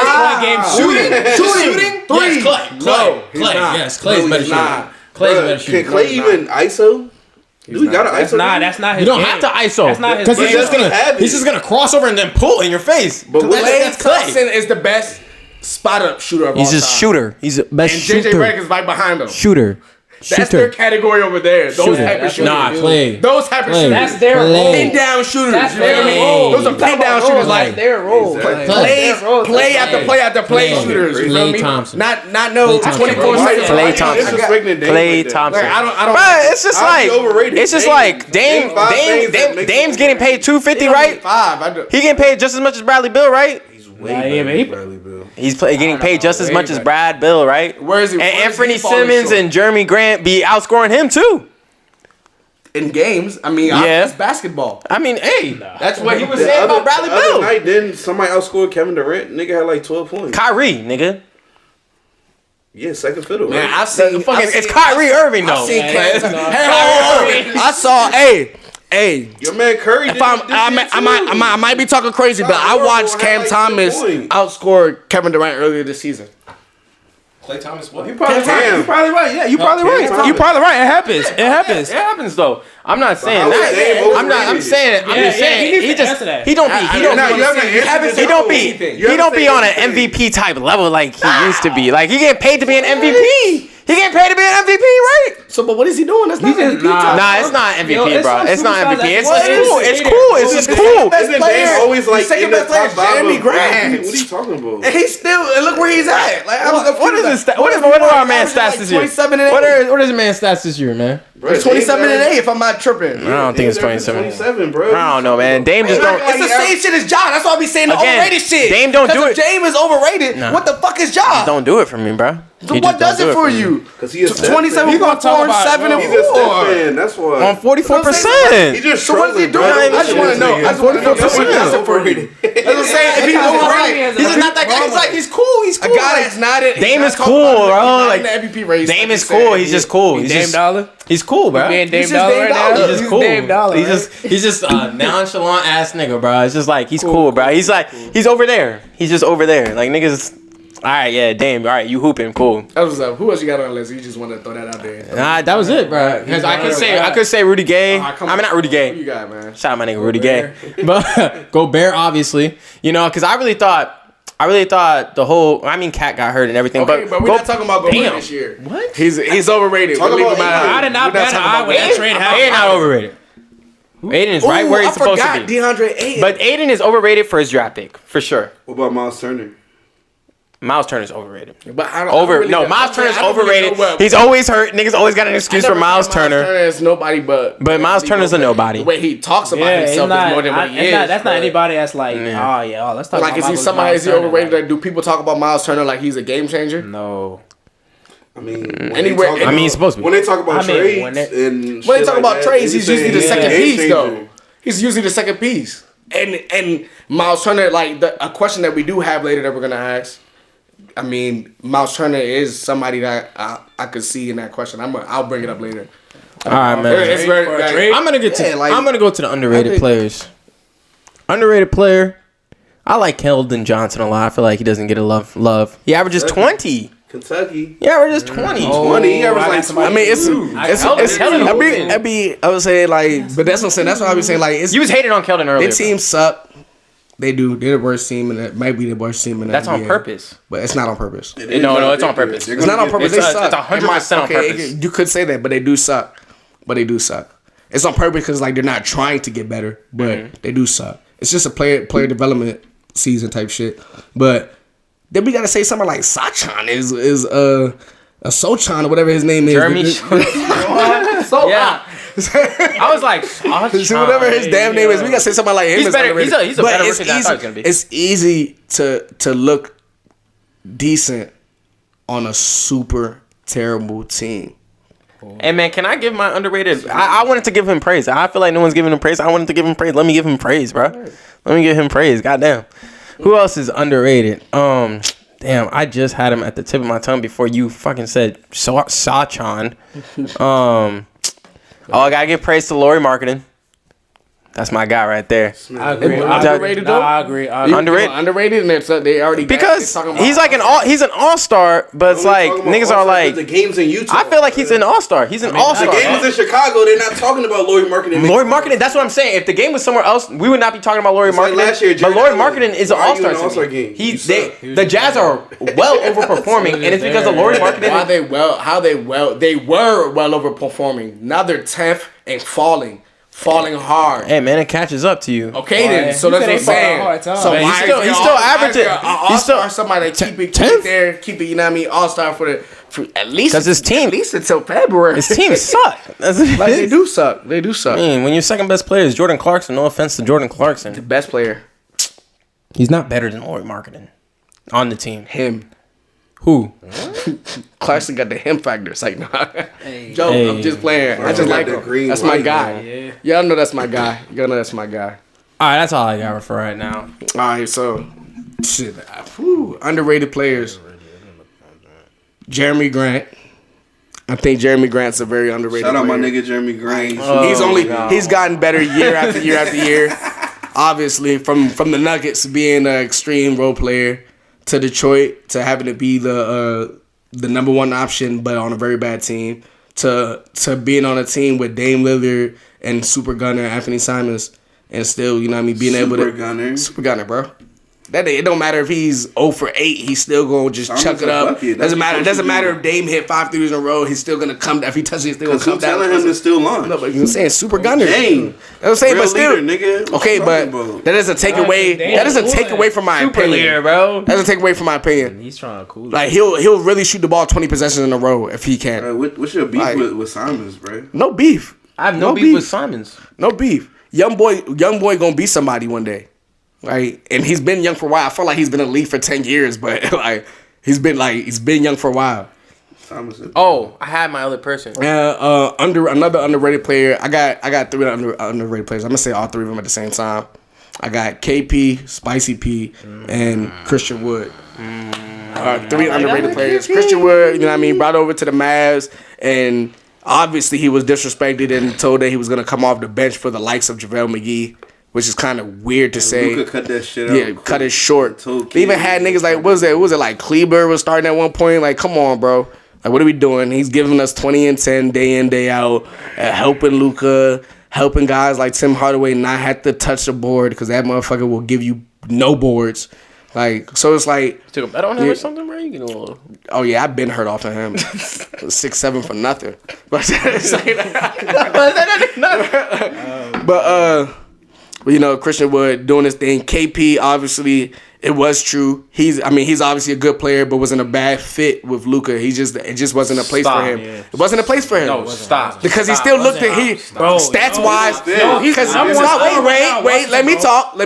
game Shooting. Yes, Clay. No, Clay. Yes, Clay's better shooter. Clay's better shooter. Can Clay even ISO? Do we got an ISO? That's not his You don't game. have to ISO. That's not his because game. he's just gonna cross over and then pull in your face. But Clay Thompson is the best spot up shooter of all time. He's just shooter. He's the best And shooter. JJ Redick is right behind him. Shooter. That's their category over there. Those type of shooters. Nah, Clay. Those type of shooters. That's their role. Pin down shooters. That's You know what I mean? role. Those are pin down shooters. Like their role. Play after play shooters. You know what I mean? Not no 24/7. Clay Thompson. Clay Thompson. But it's just like overrated. it's just like Dame's getting paid $250, right? He getting paid just as much as Bradley Beal, right? He's getting paid just as much as Brad Bill, right? Where is he? And Anthony Simmons and Jeremy Grant be outscoring him too. In games, I mean, it's basketball. I mean, hey, that's what he was saying about Bradley The other Bill. night, then somebody outscored Kevin Durant. Nigga had like 12 points. Kyrie, nigga. Yeah, second fiddle. Man, right? It's Kyrie Irving though. I saw. Hey, Your man Curry. I might be talking crazy, but I watched Cam Thomas outscore Kevin Durant earlier this season. Clay Thomas, what? You're probably right. Yeah, you're probably right. Thomas. You're probably right. It happens. It happens. It happens though. I'm not saying how is that. Dame I'm saying he needs to answer that. he don't be on an MVP type level like he used to be. Like he getting paid to be an MVP. He getting paid to be an MVP, right? So, but what is he doing? That's not MVP. Nah, it's not MVP, bro. It's not MVP. It's cool. It's cool. cool. It's just cool. Isn't Dame always like in the top five? Jeremy Grant. What are you talking about? And he's still. And look where he's at. Like, What is his what are our man stats this year? 27 and 8. What is the man stats this year, man? Bro, It's 27 and 8 if I'm not tripping. I don't think it's 27. 27, bro. I don't know, man. Dame just don't. It's the same shit as Ja. That's why I be saying the Again, overrated shit. Dame don't do Because if Dame is overrated, what the fuck is Ja? Don't do it for me, bro. So what does it for you? Because he is 27, 4, 7, and He's a Steph 4. fan. That's why. On 44%. He just So what is he trolling, doing? bro. I just want to know. I just want to know. That's overrated. That's what I'm I'm saying. If he's overrated, He's just not that guy. He's like, he's cool. He's cool. a guy that's not it. Dame is cool, bro. Like the MVP race. Dame is cool. He's just cool. He's Dame just Dollar. He's cool, bro. Being Dame He's just Dollar Dame right now. Dollar. He's just cool. Dame Dollar. He's just a nonchalant ass nigga, bro. It's just like he's cool, bro. He's like he's over there. He's just over there. Like niggas. All right, yeah, Dame. All right, you hooping, cool. That was up. Who else you got on the list? You just want to throw that out there. Nah, that was it, bro. Because I could say Rudy Gay. I mean, not Rudy Who Gay. you got, man? Shout out my nigga Rudy Gay. But Gobert, obviously, you know, because I really thought the whole. I mean, Cat got hurt and everything, Okay, but we're not talking about Gobert Damn. this year. What? He's overrated. Talk We'll leave about him out. I did not We're bet talking an eye about when that Aiden. trade Aiden happened. not overrated. Aiden is right where he's supposed to be. DeAndre Ayton. But Aiden is overrated for his draft pick, for sure. What about Miles Turner? Miles Turner's overrated. But I don't really No, know- Miles Turner's I don't really overrated. know what- He's always hurt. Niggas always got an excuse for Miles Turner. Miles Turner is nobody but. But Miles Turner's a nobody. The way he talks about Yeah, it's himself not, is more than what he is. that's not but- anybody that's like, let's talk Like, about is he Miles overrated? Turner, Like, do people talk about Miles Turner like he's a game changer? No. I mean, Anywhere- I mean, he's supposed to be. When they talk about I mean, trades when they- and When they shit talk like about that, trades, they he's usually the saying second game piece, changer. though. He's usually the second piece. And Miles Turner, like a question that we do have later that we're gonna ask. I mean, Miles Turner is somebody that I could see in that question. I'll bring it up later. All right, man. It's very. For a trade? I'm gonna get to. Yeah, like- I'm gonna go to the underrated think- players. Underrated player. I like Keldon Johnson a lot. I feel like he doesn't get a love. He averages 20. Kentucky. He averages 20. 20. He averaged I got like somebody- I mean, it's Keldon I would say like, but that's what I'm saying. That's what I was saying. Like, it's You was hating on Keldon earlier. their team suck. They do. They're the worst team, and it might be the worst team in the That's on NBA. purpose. But it's not on purpose. No, it's on purpose. It's not on purpose. They It's suck. 100% on purpose. You could say that, but they do suck. It's on purpose because like they're not trying to get better, but they do suck. It's just a player development season type shit. But then we gotta say something like Sachan is a Sochan or whatever his name is. Jeremy. Yeah. I was like, Whatever his damn name is, we gotta say something like him. He's is better. underrated. He's a But better it's rookie than I thought he was easy- gonna be. It's easy to look decent on a super terrible team. Hey man, can I give my underrated? I wanted to give him praise. I feel like no one's giving him praise. I wanted to give him praise. Let me give him praise, bro. Let me give him praise. Goddamn. Who else is underrated? Damn, I just had him at the tip of my tongue before you fucking said Sachan. I gotta give praise to Lauri Marketing. That's my guy right there. I agree. Underrated, though? I agree. Underrated? Underrated, and they already Because talking about, he's like he's an all-star, but it's like niggas are like, the games in Utah. I feel like he's an all-star. He's an the all-star. game was in Chicago. They're not talking about Lauri Marketing. Lauri Marketing, that's what I'm saying. If the game was somewhere else, we would not be talking about Lauri It's like Marketing. last year, But Jared Lauri Allen. Marketing is an Why are you in all-star. an all-star to game? me. You suck. The Jazz are well overperforming, and it's because of Lauri Marketing. they were well overperforming. Now they're 10th and falling hard. Hey man, it catches up to you. Okay then, so You that's said what I'm they fall saying. hard time. So Man, why he's still averaging. He's still somebody that keep it there, keep it. You know what I mean? All star for at least 'Cause his team- at least until February. His team suck. That's what it Like they is. do suck. They do suck. I mean, when your second best player is Jordan Clarkson, no offense to Jordan Clarkson, Best player, he's not better than Lauri Marketing on the team. him. Who? Clarkson got the him factor. It's like, nah. Joe, Hey. I'm just playing. I Clarkson just got like the him. green That's my light, guy. man. Y'all know that's my guy. Y'all know that's my guy. All right, that's all I got for right now. All right, so shit. Underrated players. Jeremy Grant. I think Jeremy Grant's a very underrated Shout out my player. nigga Jeremy Grant. He's gotten better year after year after year. Obviously, from the Nuggets being an extreme role player to Detroit to having to be the number one option, but on a very bad team, to being on a team with Dame Lillard and Super Gunner Anthony Simons, and still, you know what I mean, being able to Super Gunner, bro. It don't matter if he's 0 for 8, he's still gonna just Simons chuck it a up. bucket. Doesn't That's matter. what Doesn't you matter do. if Dame hit 5 threes in a row. He's still gonna come. If he touches, he's still gonna come I'm down. telling him to still launch. No, but you're saying Super Gunner. Dame. That's what I'm saying, Real but still, leader, nigga. What okay, you but talking about? that doesn't take away. That doesn't take away from my Super opinion, leader, bro. That doesn't take away from my opinion. He's trying to cool. Like he'll really shoot the ball 20 possessions in a row if he can. What's your beef Like- with Simons, bro? No beef. I have no beef with Simons. No beef. Young boy gonna be somebody one day, right? And he's been young for a while. I feel like he's been in the league for 10 years, but like he's been young for a while. Simons. Oh, I had my other person. Another underrated player. I got 3 underrated players. I'm gonna say all 3 of them at the same time. I got KP, Spicy P, and Christian Wood. 3 underrated players. Christian Wood, you know what I mean, brought over to the Mavs, and obviously he was disrespected and told that he was going to come off the bench for the likes of JaVale McGee, which is kind of weird to say. Luka cut that shit out. Yeah, cut it short. They even had niggas like, what was it like Kleber was starting at one point? Like, come on, bro. Like, what are we doing? He's giving us 20 and 10 day in, day out, helping Luka, helping guys like Tim Hardaway not have to touch the board because that motherfucker will give you no boards. Like, so it's like... Took a bet on him or something, bro? You know. Oh, yeah, I've been hurt off of him. 6'7" for nothing. But it's like... But, you know, Christian Wood doing his thing. KP, obviously, it was true. He's obviously a good player, but was in a bad fit with Luka. It just wasn't a place for him. Yeah. It wasn't a place for him. No, stop. Because he still looked at stats wise. Wait. Let me talk.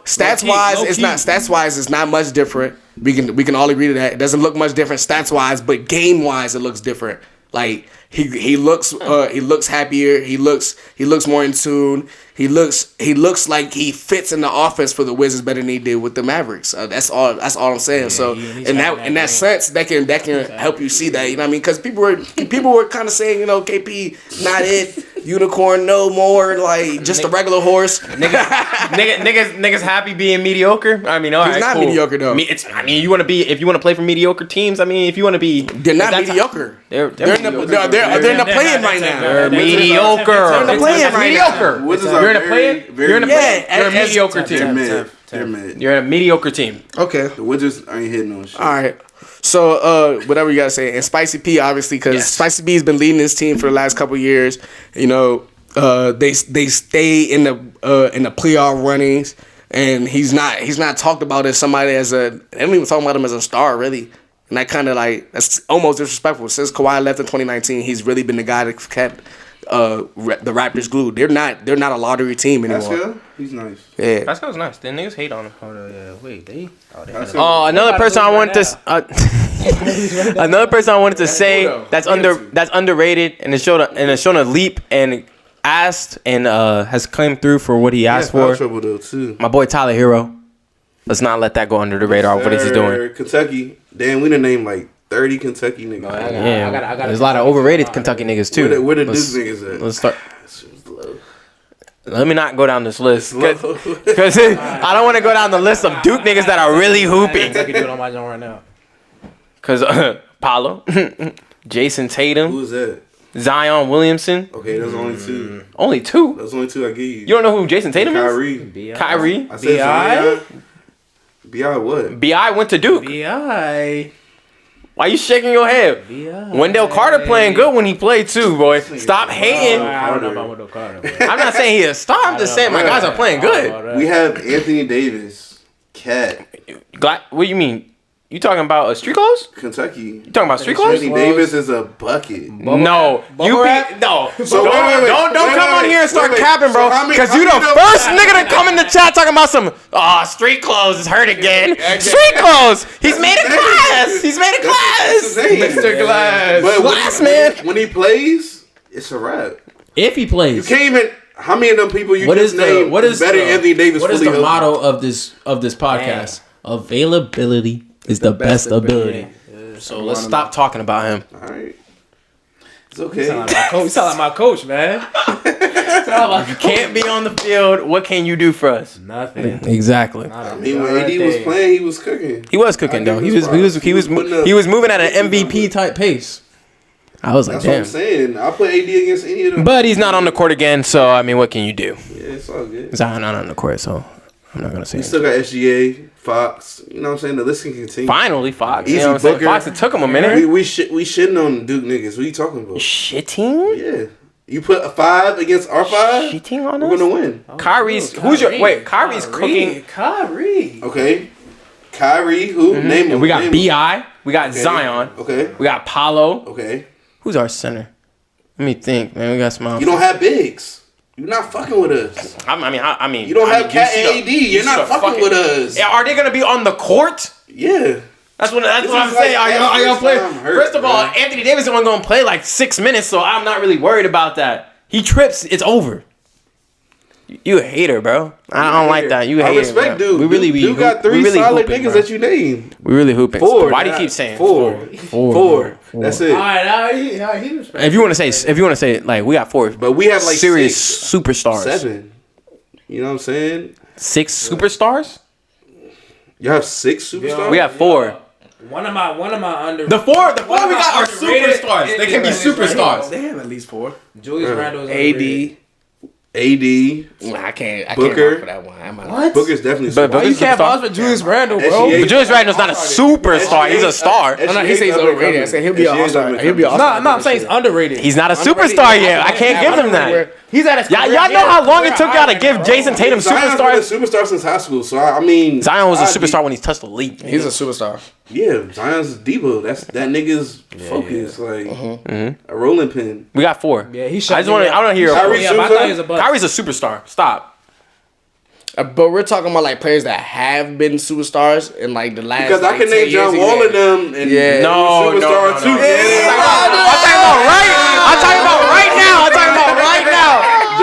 Stats wise, it's not much different. We can all agree to that. It doesn't look much different stats wise, but game wise, it looks different. Like he looks happier. He looks more in tune. He looks like he fits in the offense for the Wizards better than he did with the Mavericks. That's all I'm saying. Yeah, so in that sense, that can help you see that. You know what I mean? Because people were kind of saying, you know, KP not it, unicorn no more, like just a regular horse. Niggas happy being mediocre. I mean, all right, he's not cool. mediocre though. If you want to play for mediocre teams, I mean, if you want to be, they're not mediocre. They're in the playing right now. They're mediocre. They're in the playing right mediocre. now. You're in a play. You're in a play. You're a mediocre team. They're mid. You're in a mediocre team. Okay. The Wizards ain't hitting on shit. All right. So, whatever you gotta say, and Spicy P, obviously, because Spicy P has been leading this team for the last couple of years. You know, they stay in the playoff runnings, and he's not talked about as somebody they don't even talk about him as a star really. And that kind of that's almost disrespectful. Since Kawhi left in 2019, he's really been the guy that kept the Raptors glued. They're not a lottery team anymore. Pascal? He's nice. Yeah. Pascal's nice. The niggas hate on him. Another person I wanted to say that's underrated and has shown a leap and asked and has come through for what he asked for. Trouble though too. My boy Tyler Hero. Let's not let that go under the radar. What he's doing. Kentucky. Damn, we done named like 30 Kentucky niggas. I got there's a lot of overrated Kentucky niggas too. Where the Duke niggas at? Let's start. Let me not go down this list because I don't want to go down the list of Duke niggas that are really hooping. I can do it on my own right now. Because Paulo, Jason Tatum, Who's that? Zion Williamson. Okay, there's only two. Only two? That's only two I give you. You don't know who Jason Tatum is? Kyrie. I said Zion. B.I. what? B.I. went to Duke. B.I. Why you shaking your head? Wendell Carter playing good when he played too, boy. Stop hating. I don't know about Wendell Carter. I'm not saying he's a star. I'm just saying my guys are playing good. We have Anthony Davis. Cat. What do you mean? You talking about street clothes? Kentucky. You talking about street clothes? Anthony Davis is a bucket. No. So Don't come on here and start capping, bro. Because you the first nigga to come in the chat talking about some street clothes is hurt again. Street clothes. He's made a class. Mr. Glass. But Glass, man. When he plays, it's a wrap. If he plays. You can't even. How many of them people you just named is better than Anthony Davis? What is the motto of this podcast? Availability is the best ability. So let's stop talking about him. All right. It's okay. You sound like my coach, man. You can't be on the field. What can you do for us? Nothing. Exactly. I mean, when AD was playing, he was cooking. He was cooking though. He was moving at an MVP type pace. I was like, That's damn. what I'm saying. I'll put AD against any of them. But he's not on the court again, so I mean, what can you do? Yeah, it's all good. Zion not on the court, so I'm not gonna say. We still got SGA, Fox. You know what I'm saying? The list can continue. Finally, Fox. Easy You know what I'm saying? Booker. Fox. It took him a minute. We shitting on Duke niggas. What are you talking about? Shitting? Yeah. You put a 5 against our 5. Shitting on us? We're gonna win. Kyrie's. Kyrie's cooking. Kyrie. Okay. Kyrie. Who? Name him. And we got Name him. B.I. We got Zion. Okay. We got Paulo. Okay. Who's our center? Let me think, man. We got Smile. You don't have bigs. You're not fucking with us. I mean. You don't have Cat and AD. You're not fucking with us. Yeah, are they gonna be on the court? Yeah. That's what I'm is saying. like Are y'all playing? time hurt, First of all, bro. Anthony Davis is only gonna play like 6 minutes, so I'm not really worried about that. He trips, it's over. You a hater, bro. I don't like that. You a I hater. respect bro. dude. We really you got 3 really solid hooping, niggas bro. that you named. We really hooping. 4. Why do you keep saying 4? 4. That's it. All right, he respects. If you want to say, like, we got 4, But we have like serious 6, superstars. 7. You know what I'm saying? 6 superstars. You have 6 superstars. We have 4. One of my under The 4 we got are underrated superstars. They can be superstars. They have at least 4. Julius Randle's AD. AD. I can't Booker. rock for that one. What? Booker's definitely. But superstar. Booker's You can't superstar. vouch for Julius Randle, bro. SGA. But Julius Randle's not a superstar. He's a star. No, he says he's overrated. I said he'll be an all-star. He'll be an all-star. No, I'm saying he's underrated. He's not a superstar yet. I can't give him that. He's at his Y'all know how long it took y'all to give Jason Tatum Zion's been a superstars? superstar since high school. So I mean, Zion was a I'd superstar when he touched the league. He's a superstar. Yeah, Zion's Debo. That nigga's focus, like a rolling pin. We got 4. Yeah, he I shot just want to. I don't hear. Kyrie Yeah, but I thought he was a bust. Kyrie's a superstar. Stop. But we're talking about like players that have been superstars in like the last. Because I can name John Wall of them, and Yeah. No, superstar no, no, too. no.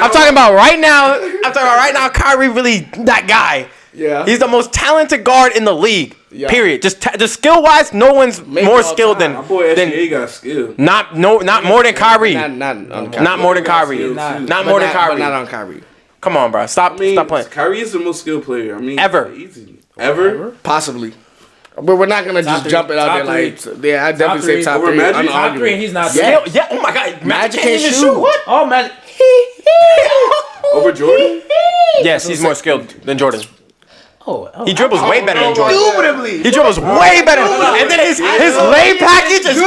I'm talking about right now. I'm talking about right now. Kyrie really that guy. Yeah. He's the most talented guard in the league. Yeah. Period. Just skill wise, no one's Maybe more all skilled time. My than boy SGA got skill. not more than Kyrie. Not More than Kyrie. Skill, Not too. more than But Kyrie. not on Kyrie. Come on, bro. Stop I mean, playing. Kyrie is the most skilled player. I mean, Ever. easy. Ever. Possibly. But we're not gonna just jump it out there top like. Yeah, I definitely say three. top Over 3. Magic? Top 3 and he's not Yeah. there. Yeah. Oh my God. Magic can't can't even shoot. What? Oh, man. Over Jordan. Yes, he's more skilled than Jordan. Oh, He dribbles way better than Jordan. Indubitably. He dribbles way better. And then his lay package is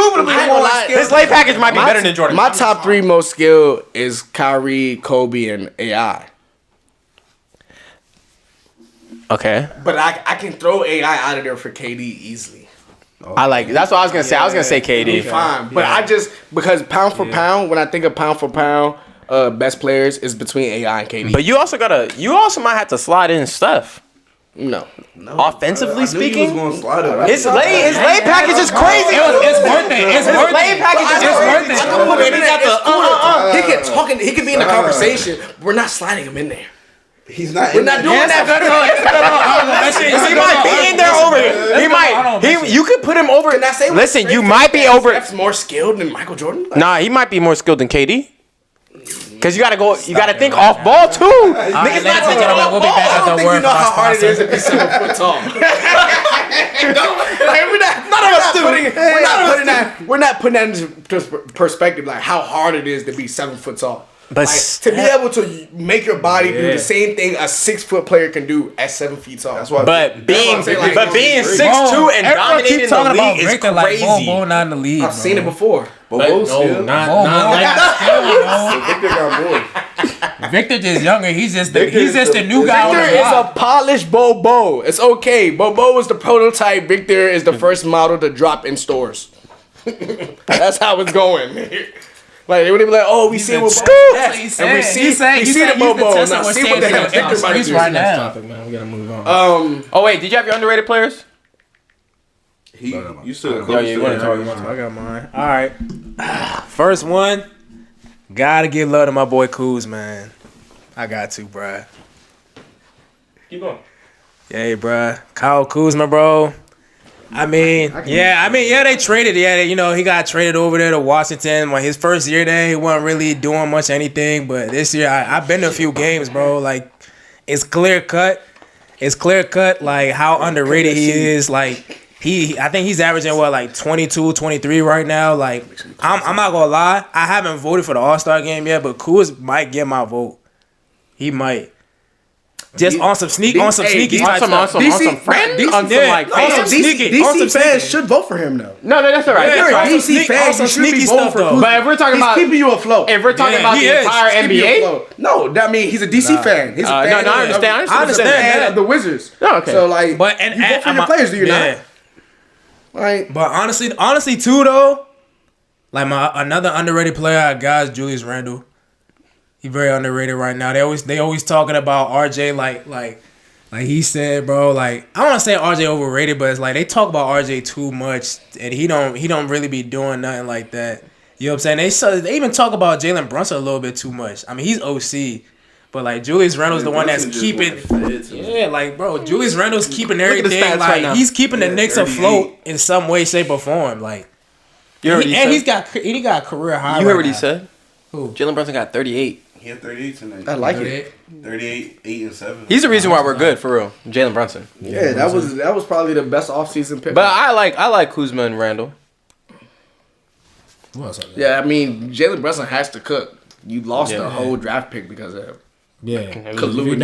his lay package might be better than Jordan. My top 3 most skilled is Kyrie, Kobe, and AI. Okay. But I can throw AI out of there for KD easily. I like. That's what I was gonna say. I was gonna say KD. Fine. But I just because pound for pound, when I think of pound for pound, best players is between AI and KD. But you also might have to slide in stuff. no. Offensively speaking, Gonna slide it. his lay package is crazy. It's worth it. It's His worth lay it. package is It's crazy. worth it. And he got the He can talk. He can be in the conversation. We're not sliding him in there. He's not. We're not doing that. He might be in there over here. He might. You could put him over. Can I say what Listen, you Steph might be over. Steph's more skilled than Michael Jordan. Nah, he might be more skilled than KD. Cause you gotta go. You gotta think off ball too. Niggas not ladies and thinking gentlemen, off we'll be back ball. at the word. You know how hard it is to be 7 foot tall. We're not putting that into perspective, like how hard it is to be 7 foot tall. But To be able to make your body do the same thing a 6 foot player can do at 7 feet tall. That's why. But being saying, like, 6'2" and Everyone dominating keep the talking about league is Victor like crazy. Bo not in the league. I've seen it before. Bobo's skill. not Victor got more. Victor just younger. He's just the Victor is the new guy on Victor the is block. a polished Bobo. It's okay. Bobo is the prototype. Victor is the first model to drop in stores. That's how it's going. Like they would be like, oh, we see what Bobo That's what he said. and we see the Bobo. Now see what the hell Victor might do. right now. Man, we gotta move on. Um, Wait, did you have your underrated players? You still. You want to talk? I got mine. All right. First one. Gotta give love to my boy Kuz, man. I got to, bruh. Keep going. Yeah, bruh. Kyle Kuzma, bro. They traded. Yeah, he got traded over there to Washington. When his first year there, he wasn't really doing much anything. But this year, I've been to a few games, bro. Like, it's clear cut. Like how underrated he is. Like I think he's averaging like 22, 23 right now. Like I'm not gonna lie, I haven't voted for the All-Star game yet, but Kuz might get my vote. He might. Just on some sneaky type stuff. On some sneaky. DC fans should vote for him though. No, that's all right. Yeah, That's all right. DC fans, you should be voting for Kuzma. But if we're talking He's about keeping you afloat. if we're talking about he the is. entire Keeping you NBA, afloat. No, that means he's a DC fan. He's a fan. no, I understand. He's a fan of the Wizards. Oh, okay. So like, But you vote for your players, do you not? Like, But honestly too though, like another underrated player I got is Julius Randle. He very underrated right now. They always talking about RJ like he said, bro. Like I don't want to say RJ overrated, but it's like they talk about RJ too much, and he don't really be doing nothing like that. You know what I'm saying? They even talk about Jalen Brunson a little bit too much. I mean, he's OC, But like Julius Randle's the one that's keeping. Yeah, like bro, Julius Randle's keeping everything. stats Like right now. he's keeping the Knicks 38. afloat in some way, shape, or form. Like, You heard what he and said? he got career high. You heard right what he now. said? Who? Jalen Brunson got 38. He had 38 tonight. I like it. 38, 8, and 7. He's the reason why we're good for real. Jalen Brunson. Yeah, that was probably the best offseason pick. But I like Kuzma and Randall. Who else? yeah, I mean, Jalen Brunson has to cook. You lost the whole draft pick because of him. Yeah. Collude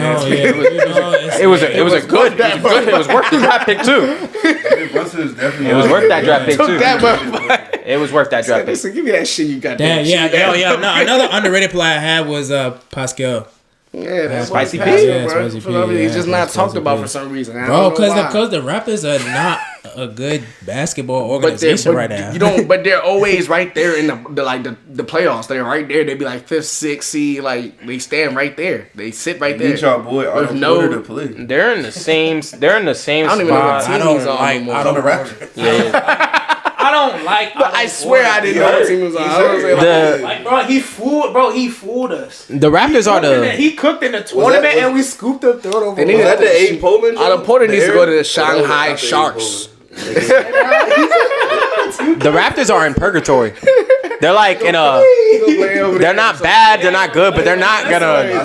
It was a good. It was worth the draft pick too. Jalen Brunson is definitely. It was worth that draft pick too. that motherfucker. It was worth that draft pick. Listen, give me that shit you got. Damn, yeah. No, another underrated player I had was Pascal. Yeah, that's Spicy why P? he's Yeah, bro. Spicy For P, some reason, he's yeah, just not Spicy talked about P. for some reason. I Bro, don't know why. because the Raptors are not a good basketball But they're, organization right now. you don't. But they're always right there in the playoffs. They're right there. They be like 5th, 6th seed. Like they stand right there. They sit right there. Need y'all boy With Otto no- Porter to play. They're in the same. They're in the same I don't even know what spot. team he's on anymore. On the Raptors. Yeah. I don't like. But I swear I didn't know what team he was on. I was like, The Like, bro, he fooled us. the Raptors are the. He cooked in the tournament was- and we scooped up, threw it over. They need Was that the 8 Poland? Otto Porter needs to go to the Shanghai Not the 8 Sharks. The Raptors are in purgatory. They're like in a. They're not bad. They're not good, but they're not I gonna.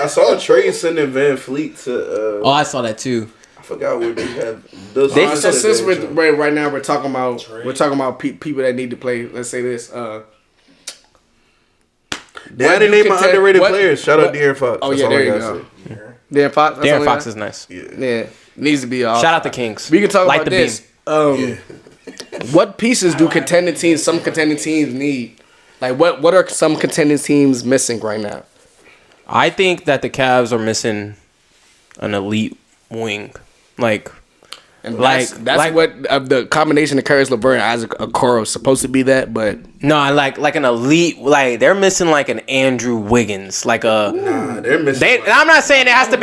saw a trade sending Van Fleet to. Oh, I saw that too. I forgot where they have. So since right now we're talking about people that need to play. Let's say this. They had to name my contend- underrated what- players. Shout what- out De'Aaron Fox. Oh That's yeah, all I there you gotta go. say. Darren Fox. that's Darren all Fox we is nice. Yeah, needs to be off. Shout out the Kings. We can talk Light about the this. What pieces do some contending teams need? Like what are some contending teams missing right now? I think that the Cavs are missing an elite wing. And Like- that's like- what the combination of Caris LeVert and Isaac Okoro is supposed to be that, but No, I like an elite. Like they're missing like an Andrew Wiggins, like a. Nah, they're missing. They, and I'm not saying it has to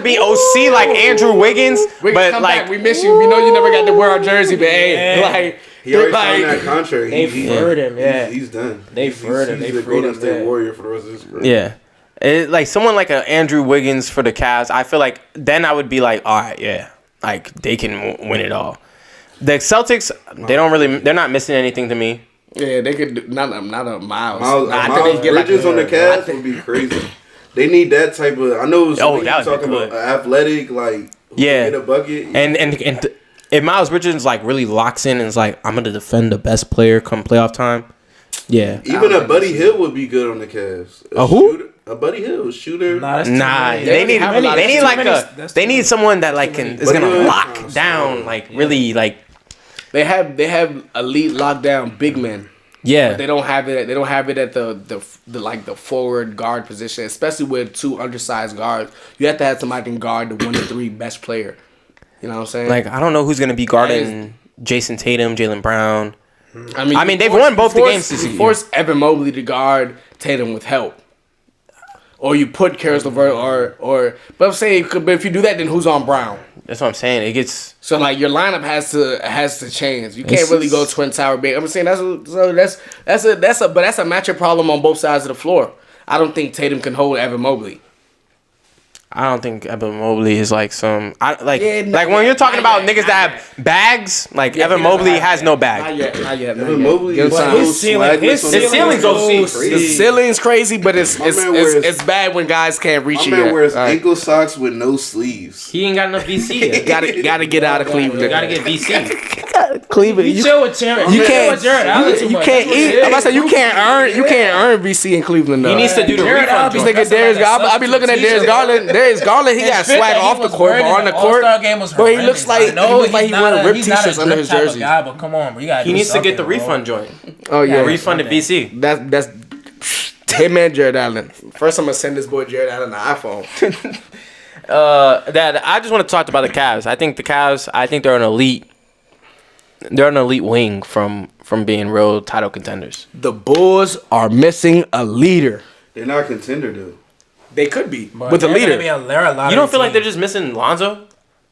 be OC like Andrew Wiggins, we but come like back. We miss you. We know you never got to wear our jersey, but hey, like he already like- signed that contract. They furred him, yeah. He's done. They furred him. He's They the freed Golden him, State yeah. Warrior for the rest of his career. yeah, like someone like an Andrew Wiggins for the Cavs. I feel like then I would be like, all right, yeah, like they can win it all. The Celtics, they're not missing anything to me. yeah, they could do, not a Miles. Miles Nah, I think they get Bridges on the I Cavs think- would be crazy. They need that type of. I know. Oh, that would be talking good. about athletic, like who Yeah. can get a bucket. And if Miles Bridges like really locks in and is like, I'm gonna defend the best player come playoff time. Yeah. Even a Buddy Hill would be good on the Cavs. A who? Shooter, a Buddy Hill shooter. Nah, that's too Nah, many. they need have a lot they of- need too like many- a that's they too need many. someone that like is But gonna yeah. lock down like really like They have elite lockdown big men. yeah. They don't have it. They don't have it at the like the forward guard position, especially with two undersized guards. You have to have somebody who can guard the 1 to 3 best player. You know what I'm saying? Like I don't know who's gonna be guarding Jason Tatum, Jalen Brown. I mean, they've won both the games this You year. force Evan Mobley to guard Tatum with help, or you put Caris LeVert or. But I'm saying, but if you do that, then who's on Brown? That's what I'm saying. It gets So like your lineup has to change. You can't really go twin tower big. I'm saying that's a matchup problem on both sides of the floor. I don't think Tatum can hold Evan Mobley. I don't think Evan Mobley is like some like Yeah, no, like when you're talking not about yet, niggas that have bags, like Yeah, Evan he doesn't Mobley have has that. no bag. Not yet. Evan Mobley Give him is time. so His ceiling- swagless his on the ceiling's floor. OC. Crazy. The ceiling's crazy, but it's bad when guys can't reach My it. man yet. wears All right. ankle socks with no sleeves. He ain't got enough VC yet. Gotta get out of Cleveland. Gotta get VC. Cleveland. You chill with Jared. You chill can't. with Jared Allen too You much. can't That's what eat. it is. I'm about to say you can't earn VC in Cleveland though. He needs to do the Jared refund Allen This joint. nigga Darius Garland. I'll be looking at Darius Garland. Darius Garland, he got swag off the court, but on the court, bro, he looks like he wearing ripped t-shirts under his jersey. Guy, but come on, bro. You gotta He do needs to get the something, bro. refund joint. Oh yeah, Refunded VC. That's him and Jared Allen. First, I'm gonna send this boy Jared Allen an iPhone. That I just want to talk about the Cavs. I think the Cavs. I think they're an elite. They're an elite wing from being real title contenders. The Bulls are missing a leader. They're not a contender though. They could be But with a they're gonna leader. be a lottery You don't feel like team. they're just missing Lonzo?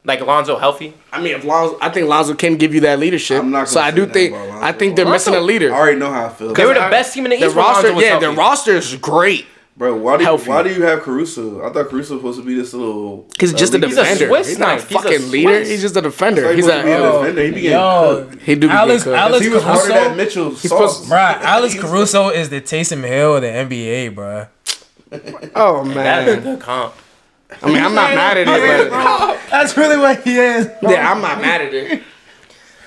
Like Lonzo healthy? I mean, I think Lonzo can give you that leadership. I'm not gonna So I say do that think about Lonzo. I think they're missing a I leader. already know how I feel. They were the best team in the East when roster. Lonzo was Yeah, healthy. the roster is great. Bro, why do Healthy. you have Caruso? I thought Caruso was supposed to be this little. He's just a leader. defender. Swiss He's not a knife. He's a fucking leader. Swiss. He's just a I defender. thought he He's was supposed to be a a defender. He be getting Yo, cooked. he do be Alex getting cooked. He was harder Caruso, than Mitchell. Sauce. bruh. Alex Caruso is the Taysom Hill of the NBA, bruh. Oh That is a man. good comp. I mean, I'm not mad at it, but That's really what he is. yeah, I'm not mad at it.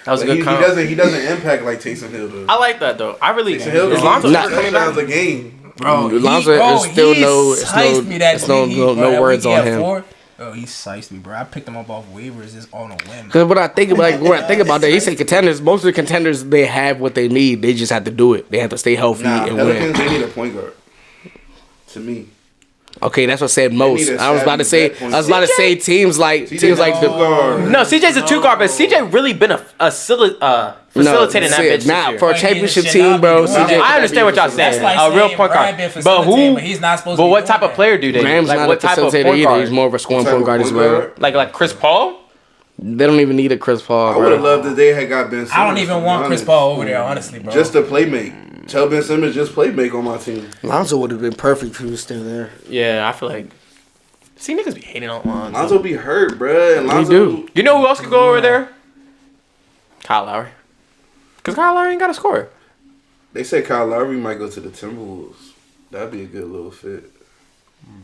That was a He good comp. doesn't impact like Taysom Hill does. I like that though. I really. Taysom Hill Is Lonzo Nah. coming back? touchdowns a game. Bro, Lonzo is still no words on him. Oh, he sized me, bro. I picked him up off waivers just on a whim. Because when I think about that, he said contenders. Most of the contenders, they have what they need. They just have to do it. They have to stay healthy Nah, and Pelicans, win. they need a point guard. To me. Okay, that's what I said most. need a I was about to say teams like the No, CJ's a 2 guard, but CJ really been a facilitating that bitch. Nah, for a Like, championship he should not team, be bro. doing that. CJ, I understand what y'all That's saying. like A real saying point Brad guard, been but facilitating, but he's not supposed to But be what doing type of that. player do they? Graham's Like not what a type of facilitator point either. guard? He's more of a scoring point guard as well. Like Chris Paul. They don't even need a Chris Paul. I would have Bro. loved that they had got Ben Simmons. I don't even to be want Chris honest. Paul over there, honestly, bro. Just to play make. Tell Ben Simmons just play make on my team. Lonzo would have been perfect if he was still there. Yeah, I feel like. See niggas be hating on Lonzo. Lonzo be hurt, bruh. And Lonzo, do. You know who else could go over there? Kyle Lowry. Cause Kyle Lowry ain't got a score. They said Kyle Lowry might go to the Timberwolves. That'd be a good little fit.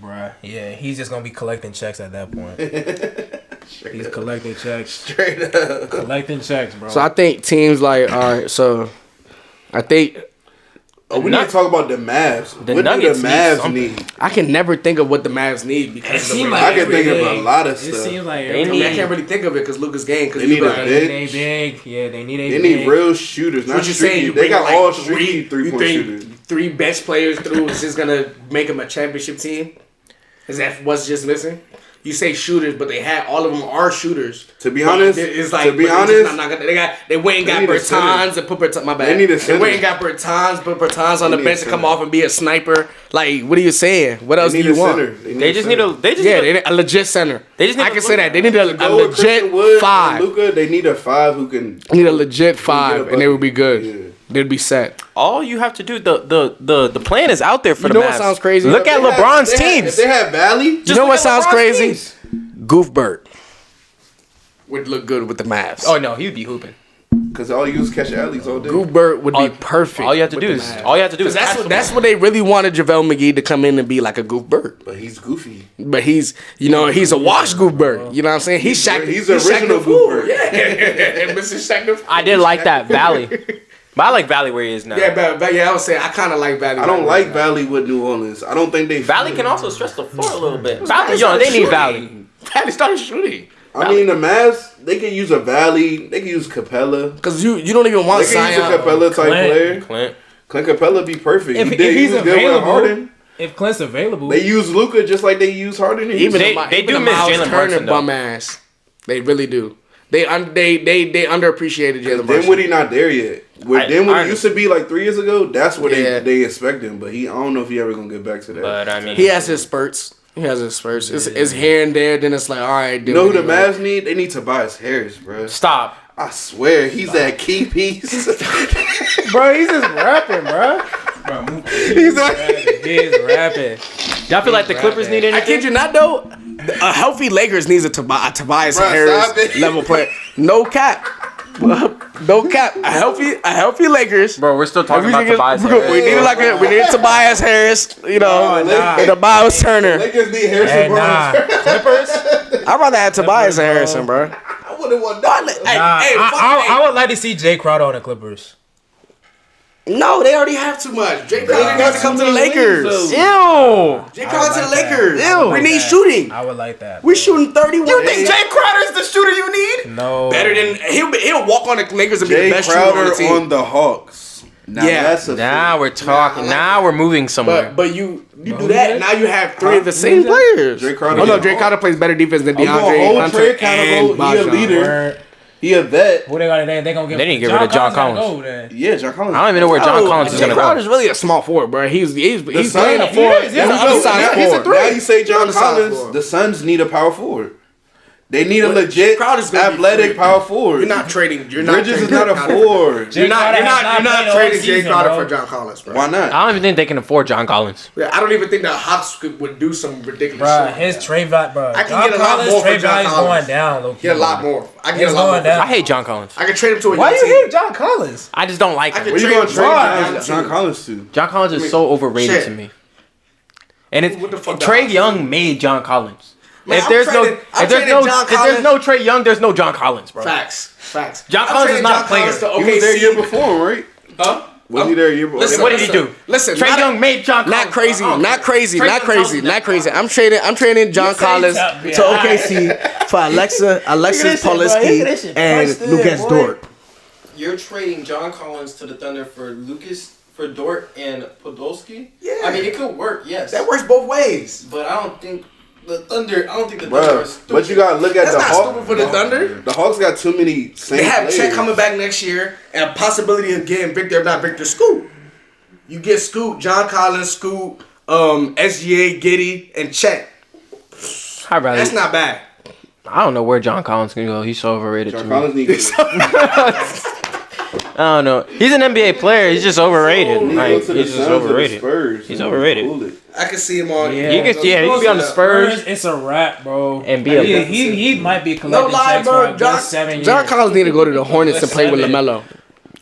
Bruh, yeah, he's just gonna be collecting checks at that point. He's collecting checks. Straight up. Collecting checks, bro. So I think teams like, all right, so I think Oh, we need to talk about the Mavs. The What do Nuggets the need Mavs something. need? I can never think of what the Mavs need because I can think of a lot of stuff. It seems like They I need- can't really think of it because Lucas Gang. Because They need a they big. need a big. Yeah, they need a They big. need real shooters, not what you saying? streaky. You They bring got like all three streaky three-point shooters. three bench players through is just gonna make them a championship team. Is that what's just missing? You say shooters, but they had all of them are shooters. To be honest, it's like to be but they just honest, not gonna, they went and they got need a Bertans and put Bertans. My bad. They need a They center. went and got Bertans, put Bertans on They the need a bench to come center. off and be a sniper. Like, what are you saying? What else they do need you a want? center. They just need a. They just Yeah, need they need a legit center. They just need I to can say look- that they need a Go with legit Christian Wood and 5. Luka, they need a 5 who can. Need a legit get 5, a and they would be good. Yeah. They'd be set. all you have to do. The plan is out there for You the know what Mavs. sounds crazy? Look at If they had- LeBron's if they had- teams. If they had Valley, You know look what at sounds LeBron's crazy? teams. Goofbert would look good with the Mavs. Oh no, he'd be hooping. because all you use catch alleys all day. Goofbert would be perfect. All you have to with do the is Mavs. That's what they really wanted JaVale McGee to come in and be like a Goofbert. But he's goofy. But he's a washed Goofbert. You know what I'm saying? He's Shaq. He's Shaq original the Fool. Goofbert. Yeah, Mr. Shaq the Fool. I did like that Valley, but I like Valley where he is now. Yeah, but I would say I kind of like Valley. I don't like Valley with New Orleans. I don't think they. Valley can also stretch the floor a little bit. Valley, they need Valley. Valley started shooting. I mean, the Mavs, they can use a Valley. They can use Capella. Because you don't even want They can use a Zion. Capella type player. Clint. Clint Capella be perfect. If he he's was good with available, Harden. if Clint's available, They use Luka just like they use Harden. and Even They- Houston. they even do miss Miles Jalen Turner Brunson, though. bum ass. They really do. They underappreciated Jalen Brunson. Dinwiddie not there yet. Where I Dinwiddie used to be like 3 years ago, that's where Yeah. they expect him. But I don't know if he ever gonna get back to that. But I mean, He has his spurts. It's here and there. Then it's like, all right. you know who the Dinwiddie, Mavs need? They need Tobias Harris, bro. stop. I swear, he's that key piece. bro, he's just rapping, bro. he's that. He's rapping. Y'all feel like the Clippers need I anything? kid you not though. A healthy Lakers needs a Tobias Bruh, stop Harris it. level player. No cap. No cap. A healthy Lakers. Bro, we're still talking about Tobias. We need Tobias Harris. You know, nah. Tobias Turner. Lakers need Harrison Hey, Barnes. nah. Clippers? I'd rather have Tobias bro. Harrison, bro. I would have won that. I would like to see Jay Crowder on the Clippers. No, they already have too much. Jay Crowder needs to come to the Lakers. Ew. Jay Crowder to the like that. Lakers. Ew. We need shooting. I would like that. We shooting 31. You think Jay Crowder's the shooter you need? No. better than he'll walk on the Lakers and be Jay the best shooter on Crowder the team. on the Hawks. Now Yeah. that's a Now we're talking. Now we're moving somewhere. But you do that, now you have 3 of the same players. Jay Crowder. Oh no, Jay Crowder plays better defense than I'm gonna DeAndre hold Hunter Trey accountable. and He a Bojan. leader. He a vet. Who they gonna get? They need to get rid of John Collins. Go, then. Yeah, John Collins. I don't even know where John Collins is Jay gonna go. Crowder's really a small forward, bro. He's Suns- playing a he forward. is. He's an He's a undersized Now, he's a forward. three. Now you say John Undersized Collins. forward. The Suns need a power forward. They need a legit, Crowder's gonna be athletic free. power forward. You're not trading. Bridges is not a forward. You're not trading Jay season, Crowder bro. for John Collins, bro. Why not? I don't even think they can afford John Collins. Yeah, I don't even think the Hawks would do some ridiculous Bro, shit. his trade value, bro. I can John get a lot Collins' more for trade John value's Collins. going down, low key. Get a lot more. I can get It's a lot more. going down. I hate John Collins. I can trade him to a Why young do you team. hate John Collins? I just don't like I him. can Where you trade gonna him trade to a young John team. Collins to? John Collins is so overrated shit. to me. And it's What the fuck Trey the- Young made John Collins. Man, If I'm there's trading John if there's Collins. no Trey Young, there's no John Collins, bro. Facts. John I'm Collins is trading not a John player. Collins to He was there a year OKC. before, right? Huh? Was he there a year before? Listen, What did he do? Listen, Trey not- Young made John Collins. Not crazy, bro. not crazy, Trey not Young crazy, Collins not is crazy. I'm trading John Collins top, to yeah. OKC for Alexis Politsky and Lucas Dort. You're trading John Collins to the Thunder for Dort and Podolski? Yeah. I mean, it could work, yes. That works both ways. But I don't think the Thunder Bro, are stupid. but you gotta look at That's the not Hawks. stupid for the Thunder. The Hawks got too many same They have players. Chet coming back next year and a possibility of getting Victor, if not Victor, Scoot. You get Scoot, John Collins, Scoot, SGA, Giddey, and Chet. I'd rather, That's not bad. I don't know where John Collins can go. He's so overrated to John me. Collins needs to I don't know. He's an NBA player. He's just overrated. go Like, to the he's just Suns or the overrated. Spurs. He's overrated. Cool it. I can see him on. Yeah. He could be on the Spurs. It's a wrap, bro. And be a- he might be No collecting lie, checks for bro. a good 7 years. John Collins need to go to the Hornets and play with 7. LaMelo.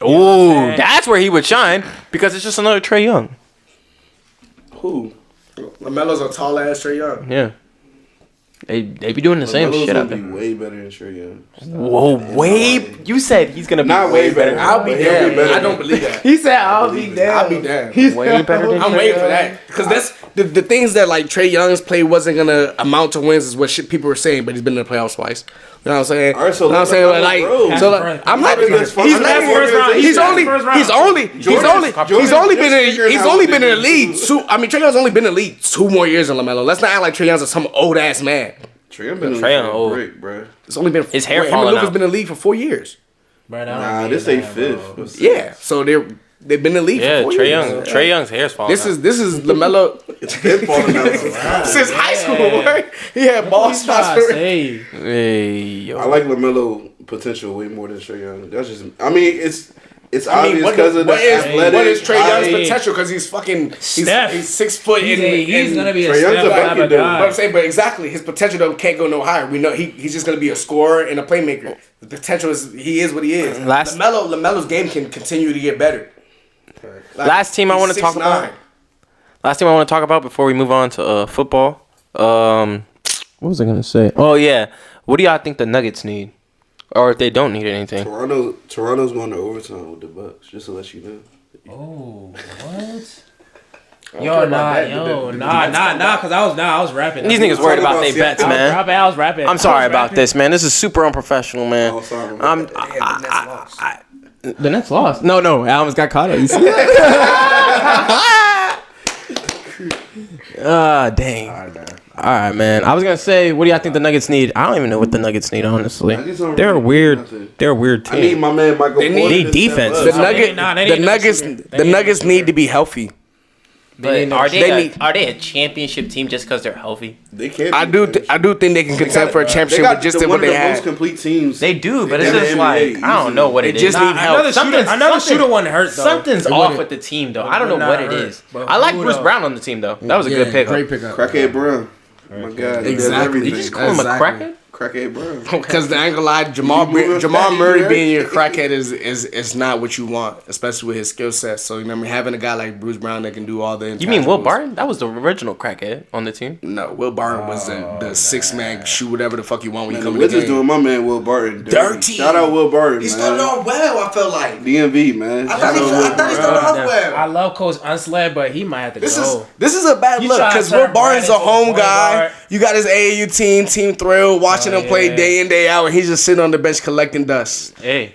Ooh, that's where he would shine because it's just another Trey Young. Who? LaMelo's a tall ass Trae Young. Yeah. They be doing the same LaMelo's shit out gonna be there. way better than Trae Young. Whoa, way. You said he's going to be Not way better. I'll be but he'll damned. better I than- don't believe that. He said, "I'll be down." I'll be damned. way better than I'm Trae waiting for Young. that because that's the things that like Trae Young's play wasn't gonna amount to wins is what shit people were saying, but he's been in the playoffs twice. You know what I'm saying? All right, so you know what I'm saying? let Like, LeBron so grow. like, I'm not. Jordan is He's first not. round. He's only. Jordan's He's only been in the league. I mean, Trae Young's only been in the league 2 more years than LaMelo. Let's not act like Trae Young's some old ass man. Trae Young been in Trae the Young league old. for a break, bro. It's only been His hair him falling and Luka's out. been in the league for 4 years. Nah, this ain't fifth. Yeah, so they've been in the league Yeah, for 4 Trey years. Young. Trey Young's hair's falling This out. is LaMelo It's been falling out. since high school. Right? He had ball spots. for- Hey, Hey, yo. I like LaMelo potential way more than Trae Young. That's just. I mean, it's I mean, obvious what because of the athletic. what is Trae Young's body. potential? Because he's fucking. Steph. He's 6 foot. he's gonna be a Trae Young's step a type bucket of dude. But I'm guy. saying, but exactly, his potential though can't go no higher. We know he's just gonna be a scorer and a playmaker. The potential is he is what he is. LaMelo's game can continue to get better. Like, Last team I he's want to talk 6'9". about. Last team I want to talk about before we move on to football. What was I gonna say? Oh yeah, what do y'all think the Nuggets need, or if they don't need anything? Toronto's going to overtime with the Bucks. Just to let you know. Oh, what? care Yo, about nah, that. yo, nah, cause I was rapping. These niggas worried about their about bets, I man. was rapping. I'm sorry about this, man. This is super unprofessional, man. Oh, sorry about I'm. The Nets lost. No, I almost got caught up. You see? Dang. All right, man. I was gonna say, what do y'all think the Nuggets need? I don't even know what the Nuggets need, honestly. Nuggets don't They're a really need weird. nothing. They're a weird I need team. my man Michael. They Porter need to defense. step The up. Nuggets need to be healthy. But are they they need- are they a championship team just because they're healthy? They can't. I do think they can contend for a They championship got with just one what of they the most had. complete teams. They do, but in it's the just NBA, like I don't know what They it is. just need help. Another shooter wasn't hurt though. Something's It off wouldn't- with the team though. It I don't know would what not it hurt. is. But I like who Bruce though? Brown on the team though. That was a good pickup. Great pickup. Crackhead Brown. My God, he does Exactly. everything. Did you just call him a Exactly. crackhead? Crackhead Brown. Because I ain't gonna lie, Jamal Murray being your crackhead is not what you want, especially with his skill set. So you know, having a guy like Bruce Brown that can do all the. You mean Will intangibles. Barton? That was the original crackhead on the team. No, Will Barton was the 6-man shoot whatever the fuck you want when you Man, come the in the Wizards game. doing my man Will Barton Dirty. Shout out Will Barton, He man. started off well. I felt like. DMV, man. I thought he started off well. I love Coach Unsled, but he might have to This go. is a bad You look trying to because turn Will Barton's a Brad into a home point guy. guard. You got his AAU team Thrill, watching him play yeah. day in day out, and he's just sitting on the bench collecting dust. Hey,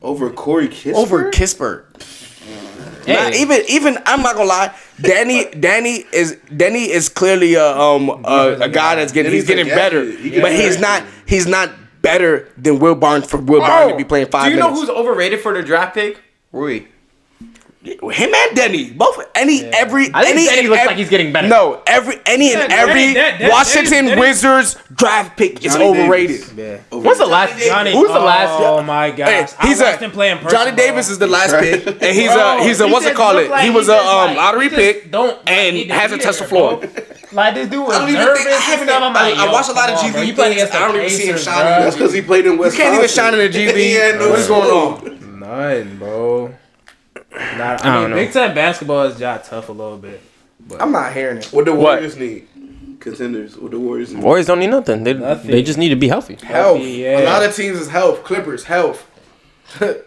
Over Corey Kispert. Over Kispert. Not hey. even I'm not gonna lie. Danny is clearly a guy that's getting Danny's getting a better, gadget. He but gets he's not better than Will Barton for Will Barton to be playing 5 Do you minutes. know who's overrated for the draft pick? Rui. Him and Denny, both I think Denny looks like he's getting better. No, every Washington Wizards draft pick is overrated. What's the last? Who's the last? Oh my gosh. He's I watched him play in person, Johnny bro. Davis is the last pick, and he's a He what's it just call look it? like He was he a just like- lottery he just pick don't and need to hasn't be touched the there, bro. floor. Like this dude was I don't even nervous think I and haven't. stuff. I'm like, I watched a lot of come G on, bro. League You playing things. against I don't the even see him Pacers, shining. bro. That's because he played in You Wisconsin. can't even shine in the G He League. had no What is going school. on? Nothing, bro. I don't mean, know. Big Ten basketball is just tough a little bit. I'm not hearing it. What the Warriors need? Contenders. What the Warriors need? Warriors don't need nothing. They Nothing. just need to be healthy. Health. Yeah. A lot of teams is health. Clippers health.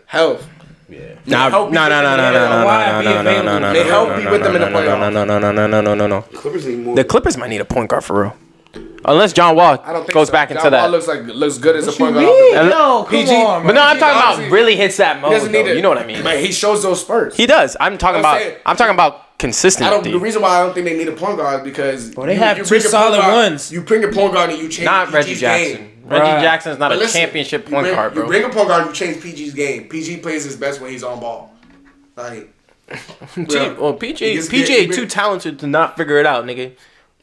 Health. No. They help be with them in the playoffs. No. Clippers need more. The Clippers might need a point guard for real. Unless John Wall I don't think goes so. back into John Wall that. looks good as a point guard. No, come PG. on, But no, I'm talking Honestly, about really hits that He mode. doesn't need Though. it. You know what I mean? But he shows those spurts. He does. I'm talking I'm saying- about The consistency. reason why I don't think they need a point guard is because they have two bring your solid point guard- ones. You bring your point guard and you change Not PG's Reggie Jackson. game. Reggie Right. Jackson's not But a listen, championship point guard, You bro. bring a point guard, you change PG's game. PG plays his best when he's on ball. Like PG he ain't too talented to not figure it out, nigga.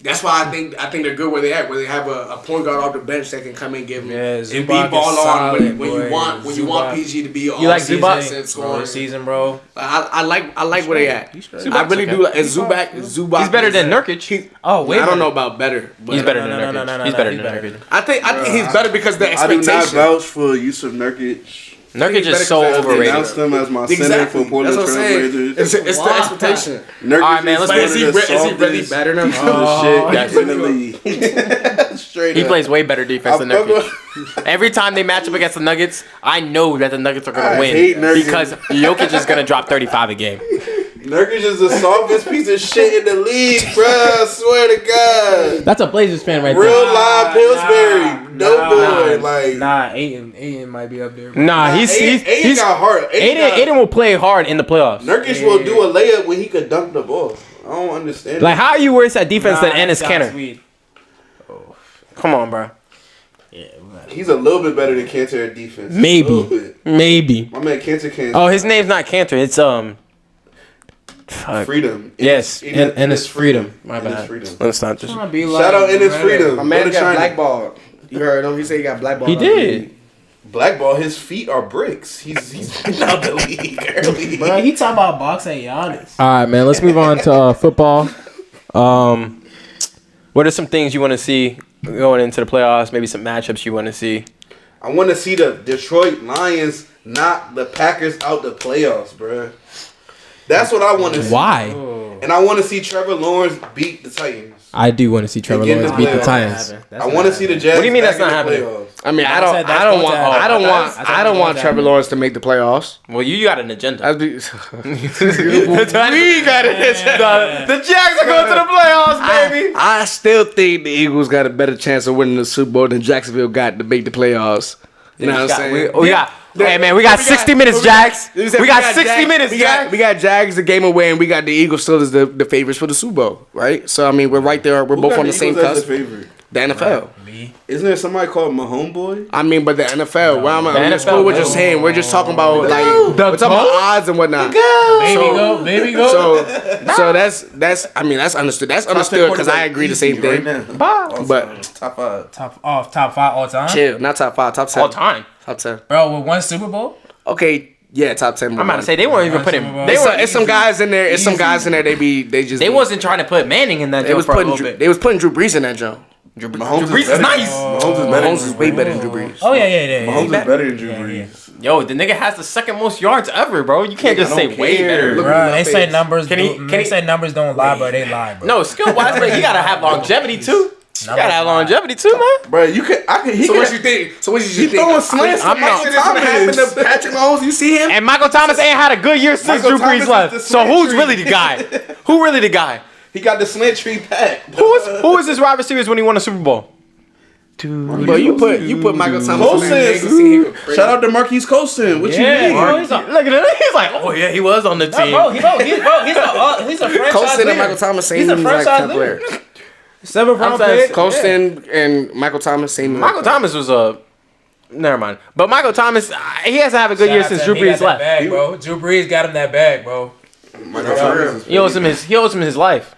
that's why I think they're good where they at, where they have a point guard off the bench that can come and give him Yeah, and Zubac be ball is on solid, when boy. you want Zubac. PG to be all You like season Zubac? and scoring. This season, bro. I like where they at. I really okay. do like and Zubac. He's better than Nurkic. Oh, wait. I don't know about better. But He's better than no, Nurkic. He's better he's than better. Nurkic. I think he's better because the I do not expectation. vouch for Yusuf Nurkic. Nurkic is so better 'cause They overrated. announced him as my center Exactly. for Portland That's what I'm saying. Trailblazers. It's the expectation. Nurkic All right, man, let's But is is he one of the really softest better than pieces of yes. shit in the league. Straight He up. plays way better defense than I fuck Nurkic. Every time they match up against the Nuggets, I know that the Nuggets are I gonna hate win Nurkic. because Jokic is gonna drop 35 a game. Nurkic is the softest piece of shit in the league, bruh. I swear to God. That's a Blazers fan right Real live Pillsbury. No boy. Like, Nah, Aiden might be up there. there. Nah, Aiden got hard. Aiden will play hard in the playoffs. Nurkic will do a layup when he could dunk the ball. I don't understand. Like, how are you worse at defense than Ennis Kenner. Kenner? Come on, bro. He's a little bit better than Cantor at defense. Maybe. A little bit. Maybe. My man Cantor can't. Oh, his name's not Cantor. It's fuck. Freedom. Yes, Ennis Freedom. My Ennis bad. Freedom. Let's not just. Shout out Ennis Freedom. My man Go to got China. blackballed. You heard him? He said he got blackballed. He did. Blackball. His feet are bricks. He's out the league early. Bro, he talking about boxing Giannis. All right, man. Let's move on to football. What are some things you want to see going into the playoffs? Maybe some matchups you want to see. I want to see the Detroit Lions knock the Packers out the playoffs, bruh. That's what I want to see. Why? And I want to see Trevor Lawrence beat the Titans. I do want to see Trevor Get in Lawrence the beat the playoffs. Titans. I want to see the Jets. What do you mean back that's not in the happening? playoffs. I mean, I That's don't supposed to happen. I don't want Trevor Lawrence to make the playoffs. Well, you got an agenda. I'd be, we got an agenda. The Jags are going to the playoffs, baby. I still think the Eagles got a better chance of winning the Super Bowl than Jacksonville got to make the playoffs. You know what I'm saying? We got. Hey man, we got 60 minutes, Jags. We got 60 minutes, Jags. We got Jags the game away, and we got the Eagles still as the favorites for the Super Bowl, right? So I mean, we're right there. We're Who both got on the same Eagles as cusp. the favorite? The NFL. Isn't there somebody called Mahomes Boy? I mean, but the NFL. Well, I'm NFL, school. We're just saying. We're just talking about like we're talking about odds and whatnot. Baby go. So that's. I mean, that's understood. That's understood because I agree the same thing. But Top five. Top 5 all time. chill, not top 5, top 10. All time. Top 10. Bro, with one Super Bowl? Okay, yeah, top 10. I'm about to say they weren't even putting. They It's, were. it's some guys in there. It's some guys in there. They wasn't trying to put Manning in that. They was for a putting. little bit. They was putting Drew Brees in that joint. Mahomes Brees is nice. Mahomes Mahomes is way better than Drew Brees. Oh, yeah. Mahomes is better than Drew Brees. Yo, the nigga has the second most yards ever, bro. You can't just I say don't way care. better. Look Bro, at my they face. say numbers. Can They he- say numbers don't lie, bro. They lie, bro. No, skill wise, but you gotta have longevity too. You gotta have longevity too, man. Bro, you could. I could. He So could. what you think? So what you He think? throwing slants. I'm not- to Happened to Patrick Mahomes. You see him? And Michael Thomas ain't had a good year since Michael Drew Brees Thomas left. is the So who's slant really tree. the guy? Who really the guy? He got the slant tree pack. Who was his wide receivers when he won the Super Bowl? But you put Michael Thomas. Colson. Shout out to Marquise Colson. What you mean? bro, he's a, Look at him. He's like, oh yeah, he was on the team. he's a franchise Colston leader. and Michael Thomas same He's a exact franchise type leader. player. 7th round pick. Colston and Michael Thomas same. Michael Thomas was a. Never mind. But Michael Thomas, he has to have a good year since Drew Brees left. Bag, bro. Drew Brees got him that bag, bro. He owes him his life.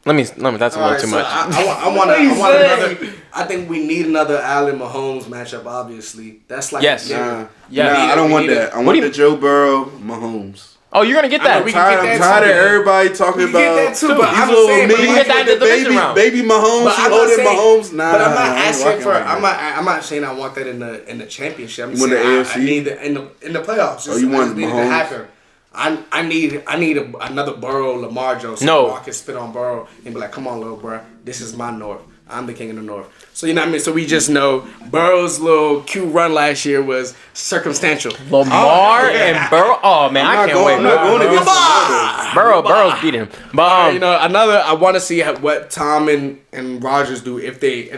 Let me. That's a little too much. I want another. I think we need another Allen Mahomes matchup. Obviously, that's like Yes. Nah, I don't want that. I want the Joe Burrow Mahomes. Oh, you're gonna get that. I'm tired of everybody talking about that too, but these I'm little saying, memes we get that in the with division round. baby Mahomes. But He I'm not holding saying- Mahomes. Nah, But I'm not I ain't asking rocking for. like that. I'm not saying I want that in the championship. I'm You want saying the I AFC? need it in the playoffs. Oh, you I want just need it to Mahomes? happen. I need another Burrow Lamar Jones. No. So I can spit on Burrow and be like, come on, little bro, this is my North. I'm the king of the North. So you know what I mean. So we just know Burrow's little cute run last year was circumstantial. Lamar and Burrow. Oh man, I can't wait. I'm not going against Burrow's beating him. But You know, I want to see what Tom and Rogers do if they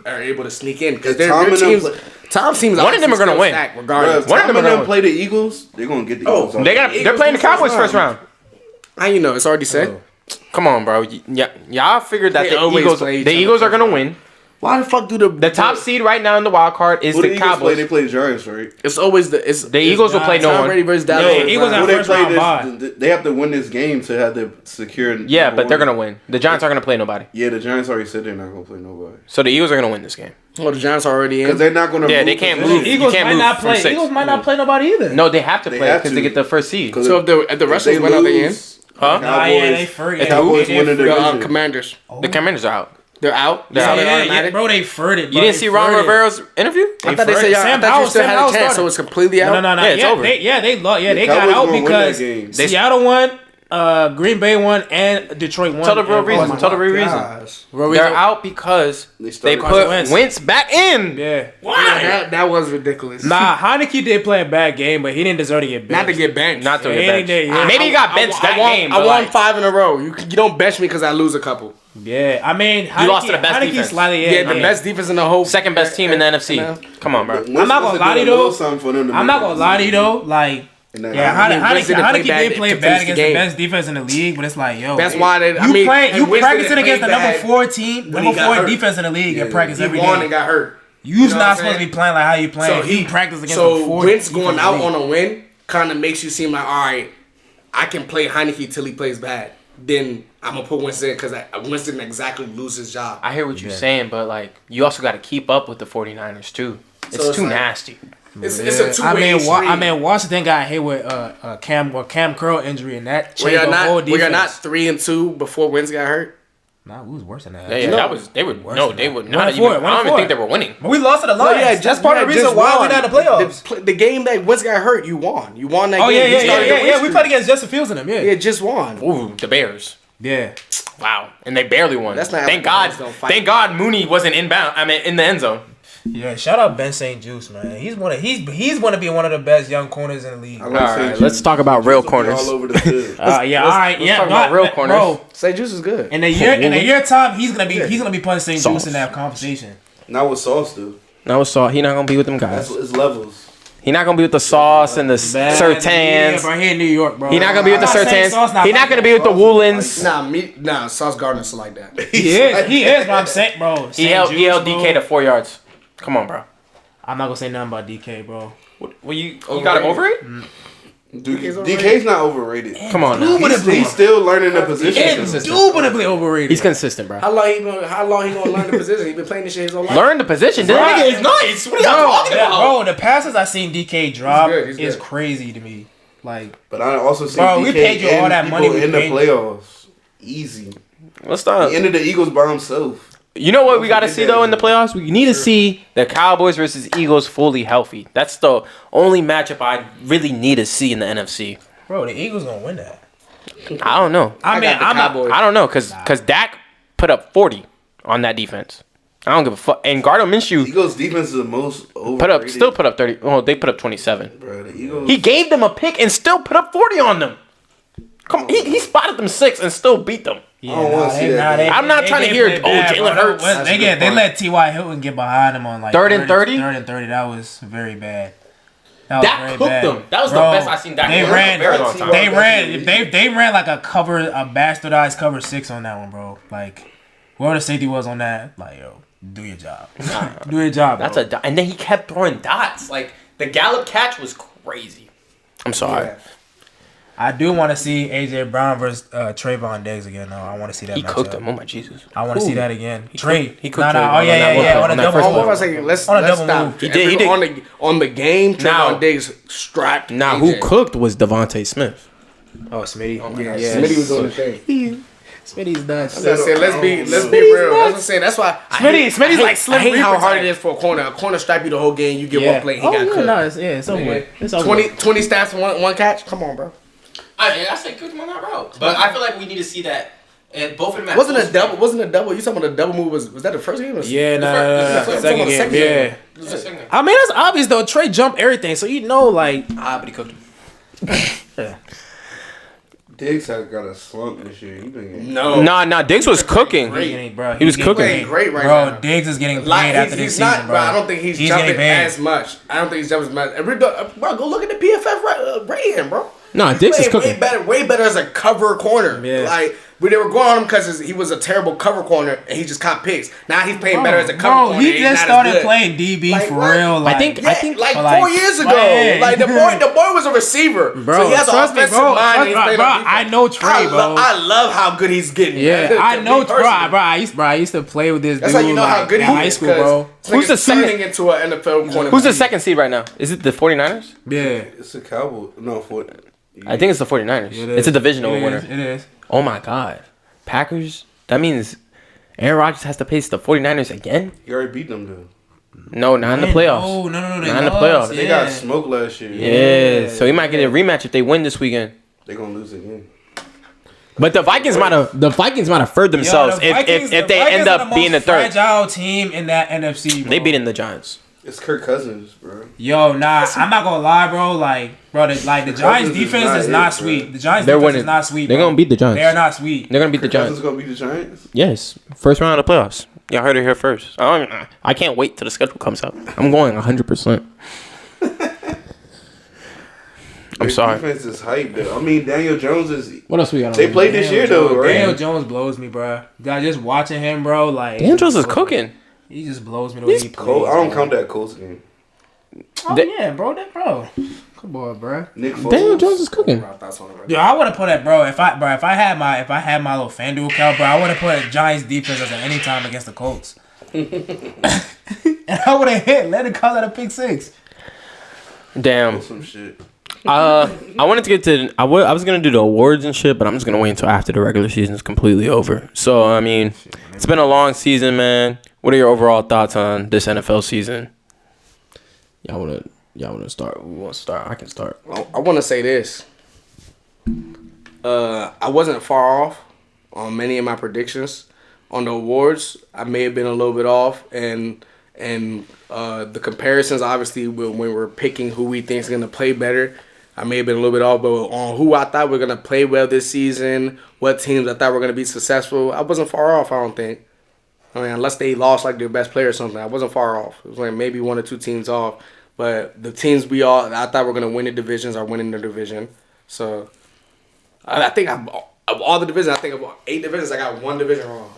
are able to sneak in because their teams. Tom seems one of them are gonna win. Regardless, One of them are gonna play the Eagles. They're gonna get the Eagles. they're playing the Cowboys first round. How you know? It's already said. Come on, bro. Y'all figured that They the always Eagles play each are other. gonna win. Why the fuck do The top seed right now in the wild card is Who the the Eagles play? Cowboys. They play the Giants, right? It's always the Eagles will play no Tom one. Brady versus Yeah, Dallas. Eagles Who are they first play round bye. They have to win this game to have to secure. Yeah, number but they're one. gonna win. The Giants aren't gonna play nobody. Yeah, the Giants already said they're not gonna play nobody So the Eagles are gonna win this game. Oh, the Giants are already because in. they're not gonna. Yeah, move they can't position. move. Eagles You can't might move not from play. 6. Eagles might not play nobody either. No, they have to They play have because they to. get the first seed. 'Cause So if the Russians win, are they in? Huh? Nah, yeah, they free. If the Cowboys win the The division, Commanders. The Commanders are out. They're out. They're So out. they're Yeah, automatic? bro, they furted. You didn't see Ron Rivera's interview? I thought they said Sam I thought you Howell- still Sam had Howell a chance, started. so it's completely out. No. Yeah, it's over. They got Cowboys out gonna win because that game. Seattle won, Green Bay won, and Detroit won. Tell the real And- reason. oh, Tell the real reason. They're out because they put Wentz back in. Yeah. That was ridiculous. Nah, Heineke did play a bad game, but he didn't deserve to get benched. Not to get benched. Not to Yeah, get he benched. did, yeah. Maybe he got benched that game. I but won like, 5 in a row. You don't bench me because I lose a couple. Yeah, I mean, You lost to the best Heineke's defense. slightly Yeah, the best defense in the whole. second best team in the NFC. Come on, bro. I'm not gonna lie to you though. I'm not gonna lie to you though. Like, yeah, Wentz didn't play Heineke bad did play to bad finish the against the game. best defense in the league, but it's like, yo, That's why they. I you mean, playing, you and Wentz practicing didn't against the play number bad 4 team, when number he got 4 hurt. defense in the league, and practice He every won day. and got hurt. You's You know what not I'm supposed to saying? be playing like how you playing. So he practiced against so the 4 Wentz defense going in the out league. on a win kind of makes you seem like, all right, I can play Heineke till he plays bad. Then I'm gonna put Wentz in because Wentz didn't exactly lose his job. I hear what you're saying, but like you also got to keep up with the 49ers too. It's it's too like- nasty. It's a two-way street. I mean, Washington got hit with Cam Curl injury, and that changed the whole defense. We are not 3-2 before Wentz got hurt. Nah, we was worse than that. Yeah, that was they would no, they would not even. I don't even think they were winning. But we lost to the Lions. That's part of the reason why we're not in the playoffs. The game that Wentz got hurt, you won. You won that Oh game. yeah. We played against Justin Fields and them. Yeah. Yeah, just won. Ooh, the Bears. Yeah. Wow, and they barely won. That's not how thank the God. Bears don't fight. Thank God Mooney wasn't inbound. I mean, in the end zone. Yeah, shout out Ben St. Juice, man. He's gonna be one of the best young corners in the league. I like All St. right, Jude. let's talk about real Juice will be corners. all over the field. Yeah, all right, let's talk about real corners. bro. St. Juice is good. In a year time, he's gonna be putting St. Juice in that conversation. Not with Sauce, dude. No, Saw. He not gonna be with them That's guys. what his levels. He not gonna be with the Sauce and the Yeah, Sertans. bro, here in New York, bro. He not gonna be with the I'm not saying Sauce Sertans. not He not like gonna that. be with the Woolens. Nah, Sauce Gardner's like that. He is, but I'm saying, bro. He held DK to 4 yards. Come on, bro. I'm not gonna say nothing about DK, bro. Well, you got him over it? DK's not overrated. Come on, now. He's still learning the position. Indubitably overrated. He's consistent, bro. How long he gonna learn the position? He been playing this shit his whole life. Learn the position. This nigga is nice. What are y'all talking about? Bro, the passes I seen DK drop He's is good. crazy to me. Like, But I also see Bro, DK we paid you all that money, we in the paid you. playoffs. Easy. Let's stop. He ended the Eagles by himself. You know what we got to see, though, in the playoffs? We need to see the Cowboys versus Eagles fully healthy. That's the only matchup I really need to see in the NFC. bro, the Eagles gonna win that. I don't know. I mean, I don't know, because Dak put up 40 on that defense. I don't give a fuck. And Gardner Minshew Eagles defense is the most overrated. still put up 30. Oh, they put up 27. Bro, the Eagles. He gave them a pick and still put up 40 on them. Come on, he spotted them 6 and still beat them. I don't want to see that. I'm not trying to hear, Jalen Hurts. They let T.Y. Hilton get behind him on like Third and 30? Third and 30. That was very bad. That was Dak very cooked bad. them. That was Bro, the best I've seen Dak They do in a ran. very long time. They ran like a bastardized cover 6 on that one, bro. Like, whoever the safety was on that, like, yo, do your job. Do your job. That's bro. and then he kept throwing dots. Like the Gallup catch was crazy. I'm sorry. I do want to see AJ Brown versus Trayvon Diggs again. Though I want to see that. He cooked him. Oh my Jesus. I want to see that again. Trey. He cooked Trayvon. Oh yeah. On a double I move. was saying, let's double stop. move. He did. On the game. Now- Trayvon Diggs strapped. Now, AJ. who cooked was Devontae Smith. Oh, Smitty. Yeah, Yeah. Smitty was on the thing. Smitty's nuts. Let's be real. That's what I'm saying. That's why Smitty's like Slim I hate how Reaper hard type. it is for a corner. A corner strap you the whole game. You get one play. He got cooked. No, it's over with. It's over 20 with. 20 stats, one catch. Come on, bro. I say cooked him on that route. But I feel like we need to see that. And both of them Wasn't a double. You talking about the double move? Was that the first game? Yeah, Second second game. game. Yeah. I mean, that's obvious though. Trey jumped everything, so you know, like. but he cooked him. Yeah. Diggs has got a slump this year. He been getting Nah, Diggs was cooking. Bro, He was cooking. Playing great right Bro, now. Diggs is getting paid Like, after he's this not, season, bro. I don't think he's getting jumping paid. as much. I don't think he's jumping as much. Bro, go look at the PFF rating, bro. Nah, He's Diggs is playing cooking. way better as a cover corner. Yeah. Like, they were going on him because he was a terrible cover corner and he just caught picks. Now he's playing better as a cover corner. He and just he's not as started good. playing DB Like, for what? real. Like, I think Like for 4 years ago, man. like the boy was a receiver, Bro, so he has an trust me, offensive bro. mind. and he's Trust me, playing bro. on defense. I know Trey, bro. I love how good he's getting. Yeah, I To know, me bro. personally. I used to play with this That's dude. how you know like, how good he in is. high school, bro. Who's the second- turning into an NFL corner? Who's the second seed right now? Is it the 49ers? Yeah, It's a Cowboy. No, for I think it's the 49ers. It's a divisional winner. It is. Oh my God. Packers? That means Aaron Rodgers has to face the 49ers again? he already beat them though. No, not in the playoffs. No. They Not in the lost, playoffs. They got smoked last year. Yeah, so he might get a rematch if they win this weekend. They gonna lose again. But the Vikings might have furred themselves if they end up being the third. Fragile team in that NFC. Bro. They beating the Giants. It's Kirk Cousins, bro. Yo, nah, I'm not gonna lie, bro. The Giants' Cousins defense is not sweet. The Giants' They're defense winning. is not sweet. They're bro. gonna beat the Giants. They are not sweet. They're gonna beat the Cousins Giants. gonna beat the Giants. Yes, first round of the playoffs. Y'all heard it here first. I can't wait till the schedule comes out. I'm going 100%. I'm sorry. Defense is hype though. I mean, Daniel Jones is. What else we got? They played this year though, right? Daniel Jones blows me, bro. Just watching him, bro. Like Daniel Jones is cooking. He just blows me the way he plays. Cole, I don't bro. count that Colts game. Oh yeah, bro. Come on, bro. Nick Foles. Daniel Jones is cooking. Yo, I would have put it, bro. If I had my little FanDuel account, bro, I would have put Giants defense as an anytime against the Colts. And I would have hit. Let it call that a pick six. Damn. Some shit. I wanted to get to. I was gonna do the awards and shit, but I'm just gonna wait until after the regular season is completely over. So I mean, it's been a long season, man. What are your overall thoughts on this NFL season? Y'all wanna start? Who wants to start? I can start. I want to say this. I wasn't far off on many of my predictions. On the awards, I may have been a little bit off, and the comparisons, obviously, when we're picking who we think is going to play better, I may have been a little bit off. But on who I thought were going to play well this season, what teams I thought were going to be successful, I wasn't far off, I don't think. I mean, unless they lost like their best player or something, I wasn't far off. It was like maybe one or two teams off. But the teams I thought were going to win the divisions are winning the division. So I think of all the divisions, I think of 8 divisions, I got one division wrong.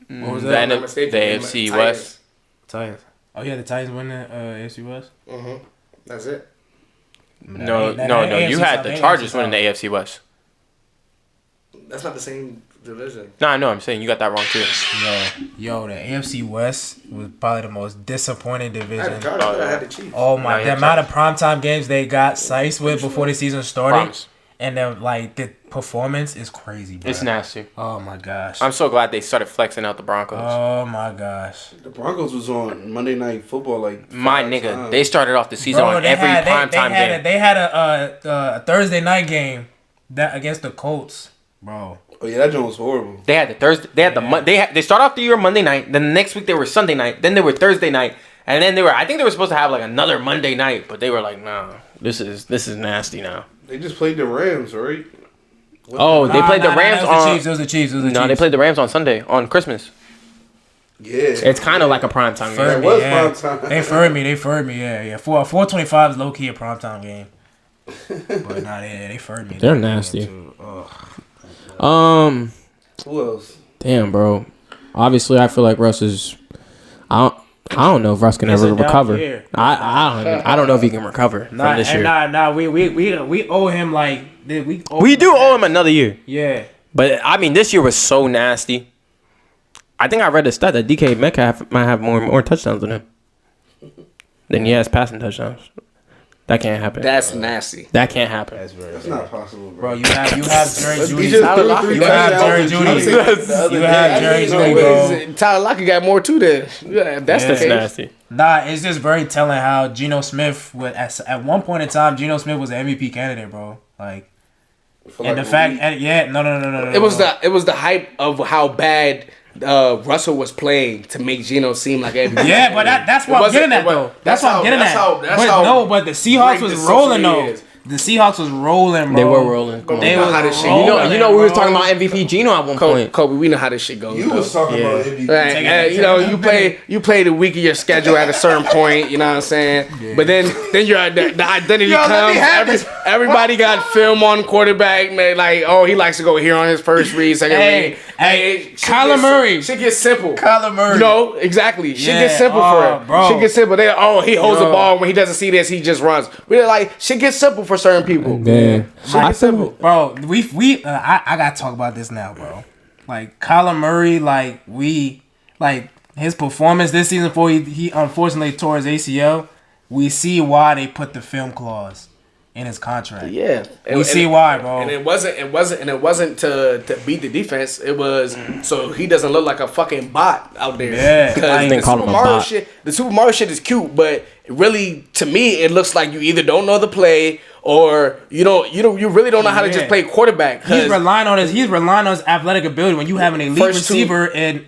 What was The that? AFC West. Titans. Oh yeah, the Titans win the AFC West. Mm-hmm. That's it. No. AFC You had South, the AFC Chargers South. winning the AFC West. That's not the same division. No, I know. I'm saying you got that wrong too. Yo, the AFC West was probably the most disappointing I had the division. Chargers, but I had the Chiefs. Oh No, my! you The had amount of primetime games they got sliced with before the season started, Promise. and then like the performance is crazy, bro. It's nasty. Oh my gosh. I'm so glad they started flexing out the Broncos. Oh my gosh. The Broncos was on Monday Night Football like My 5 nigga, times. they started off the season Bro, on they every had- they- primetime they had game. They had a Thursday night game that against the Colts, bro. Oh yeah, that joint was horrible. They had the Thursday. They had they start off the year Monday night. Then the next week they were Sunday night. Then they were Thursday night. And then I think they were supposed to have like another Monday night, but they were like, nah, this is nasty now. They just played the Rams, right? Oh, they played the Rams it was on. the Chiefs. It was the Chiefs. No, they played the Rams on Sunday on Christmas. Yeah. It's kind of like a primetime game. That was primetime. They furred me. Yeah. 425 is low key a primetime game. But nah, they furred me. They're nasty. Who else? Damn, bro. Obviously, I feel like Russ is. I I don't know if Russ can It's ever a down recover. year. I don't know if he can recover from this year. We owe him like We do owe him another year. Yeah. But I mean, this year was so nasty. I think I read a stat that DK Metcalf might have more touchdowns than him. Then he has passing touchdowns. That can't happen. That's nasty. That can't happen. That's not possible, Bro, you have Jerry Judy. He just threw 3 You have Jerry touchdowns. Judy. You have Jerry Judy, bro. Tyler Lockett got more too there. Yeah, that's the That's case. nasty. Nah, it's just very telling how Geno Smith would at one point in time, Geno Smith was an MVP candidate, bro. Like, and the fact, no. It was the hype of how bad Russell was playing to make Geno seem like MVP. Yeah, but that's what I'm getting at, though. That's what I'm getting at. But the Seahawks was rolling, though. The Seahawks was rolling, bro. They were rolling. Come on. They was how this shit rolling, You know, we was bro. talking about MVP Geno at one point. Kobe, we know how this shit goes. You was talking about MVP. Right, you play the week of your schedule at a certain point. You know what I'm saying? Yeah. But then the identity comes. Everybody got film on quarterback. Man, like, oh, he likes to go here on his first read, second read. Hey, Kyler Murray. Shit gets simple. Kyler Murray. No, exactly. Shit gets simple for him. Bro. Shit gets simple. He holds the ball when he doesn't see this, he just runs. We're like, shit gets simple for certain people. Yeah. Shit gets simple. Bro, I gotta talk about this now, bro. Like Kyler Murray, his performance this season before he unfortunately tore his ACL. We see why they put the film clause in his contract. Yeah, we see why, bro. And it wasn't to beat the defense. It was so he doesn't look like a fucking bot out there. Yeah, because the Super Mario shit is cute, but really to me it looks like you either don't know the play or you really don't know how to just play quarterback. He's relying on his athletic ability when you have an elite receiver in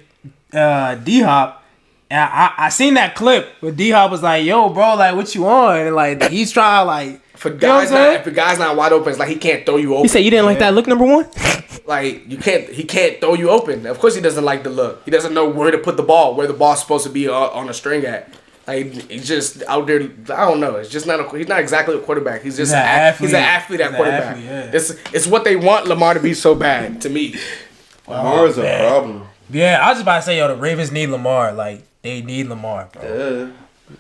D-Hop. And I seen that clip where D-Hop was like, "Yo, bro, like what you on?" And like he's trying to like. If the guy's not wide open, it's like he can't throw you open. He said you didn't like that look, number one? Like he can't throw you open. Of course he doesn't like the look. He doesn't know where to put the ball, where the ball's supposed to be on a string at. Like he's just out there. I don't know. It's just he's not exactly a quarterback. He's just he's an athlete at quarterback. It's what they want Lamar to be so bad to me. Lamar's a problem. Yeah, I was just about to say, the Ravens need Lamar. Like they need Lamar, bro.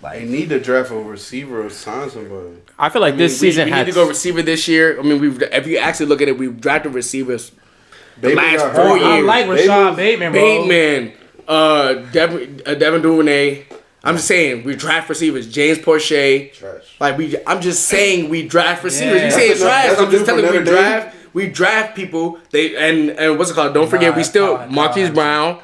They need to draft a receiver or sign somebody. I feel like this season we need to go receiver this year. I mean, if you actually look at it, we've drafted receivers the last 4 years. I like Rashad Bateman, bro. Devin Duvernay. I'm just saying we draft receivers. James Prochet. Trash. I'm just saying we draft receivers. You say it's trash. I'm just telling you we draft people. And what's it called? Don't forget we still Marquise Brown.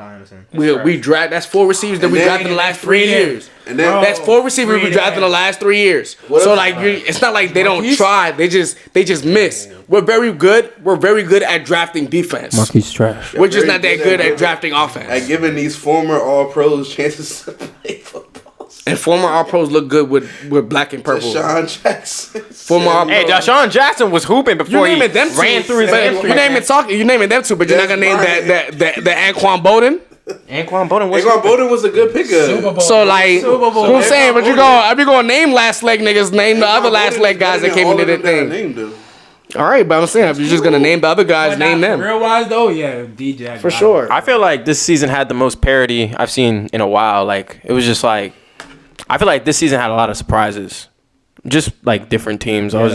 We draft. That's 4 receivers that we drafted in the last 3 years. And then that's 4 receivers we drafted in the last 3 years. So it's not like they don't try. They just miss. We're very good. We're very good at drafting defense. Marquise trash. We're just not that good at drafting offense. At giving these former All Pros chances to play football. And former All Pros look good with black and purple. Deshaun Jackson. Deshaun Jackson was hooping before he ran through his hamstring. You naming them two, but you're not gonna name that Anquan Bolden. Anquan Bolden was a good pickup. So like, I'm saying, but if you're gonna name last leg niggas, name the other last leg guys that came into the thing. All right, but I'm saying if you're just gonna name the other guys, name them. Real wise though, yeah, DJ for sure. I feel like this season had the most parity I've seen in a while. Like it was just like, I feel like this season had a lot of surprises. Just like different teams. I was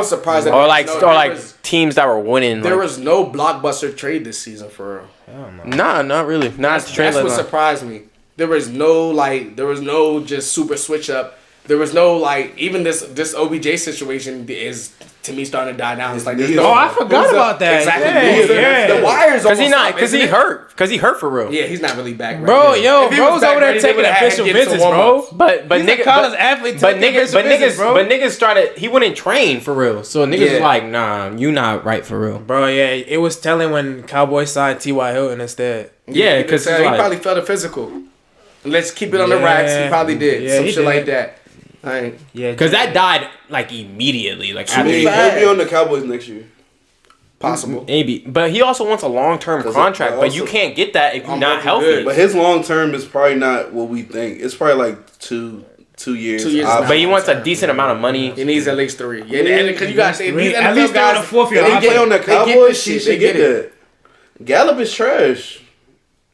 surprised that or teams that were winning. There was no blockbuster trade this season for real. Nah, not really. That's what surprised me. There was no just super switch up. There was no even this OBJ situation is to me starting to die down. It's like I forgot about that. Exactly. Yeah. The wires because he hurt for real. Yeah, he's not really back. Right bro, now. Bro's over there taking official visits, bro. But niggas, college athlete, but niggas started. He wouldn't train for real. So niggas was like, nah, you not right for real, bro. Yeah, it was telling when Cowboys signed T.Y. Hilton instead. Yeah, because he probably felt a physical. Let's keep it on the racks. He probably did some shit like that. Because that died immediately. He'll be on the Cowboys next year. Possible. Maybe. But he also wants a long-term contract. But you can't get that if you're not healthy. But his long-term is probably not what we think. It's probably like two years. 2 years. But he wants a decent amount of money. He needs at least 3. Yeah, because you guys say these at least guys, they play on the Cowboys. She should get that. Gallup is trash.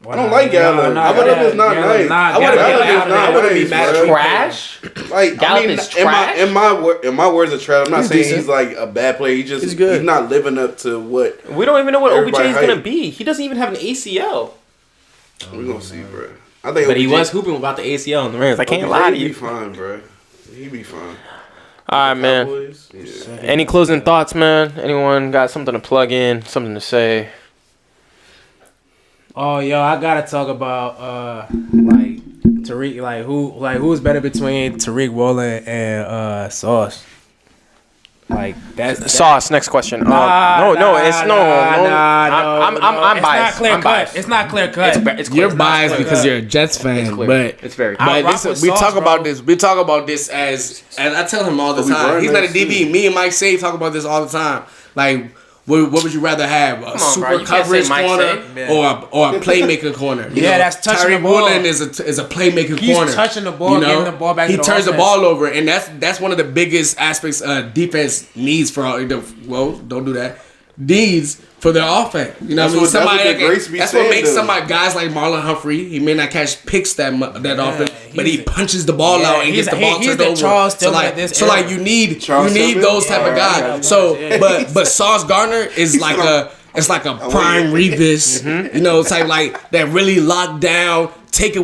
I don't like Gallup. I would have is not nice. I wouldn't be mad at Trash. Like Gallup is trash. in my words of trash. I'm not saying he's like a bad player. He's good. He's not living up to what. We don't even know what OBJ is hype. gonna be. He doesn't even have an ACL. We're gonna see, bro. I think. But he was hooping about the ACL in the Rams. I can't lie to you. He be fine, bro. He be fine. All right, man. Yeah. Any closing thoughts, man? Anyone got something to plug in? Something to say? Oh, yo, I gotta talk about like Tariq, who's better between Tariq Woolen and Sauce. Like that's Sauce. Next question. I'm biased. I'm biased. It's not clear cut. It's You're biased because you're a Jets fan, but it's very. But rock with we Sauce, talk bro. about this. We talk about this as I tell him all the time. He's not a DB. Me and Mike Say talk about this all the time. Like, what would you rather have? A super coverage corner or a playmaker corner? Yeah, that's touching the ball. Woolen is a playmaker He's corner. touching the ball, getting the ball back to the He turns the offense. ball over, and that's one of the biggest aspects defense needs for don't do that. Needs for their offense. You know what I mean? That's what makes guys like Marlon Humphrey. He may not catch picks that often, but he punches the ball out and gets the ball turned over. So you need those type of guys. So but Sauce Gardner is like a prime Revis, you know, type like that really locked down, take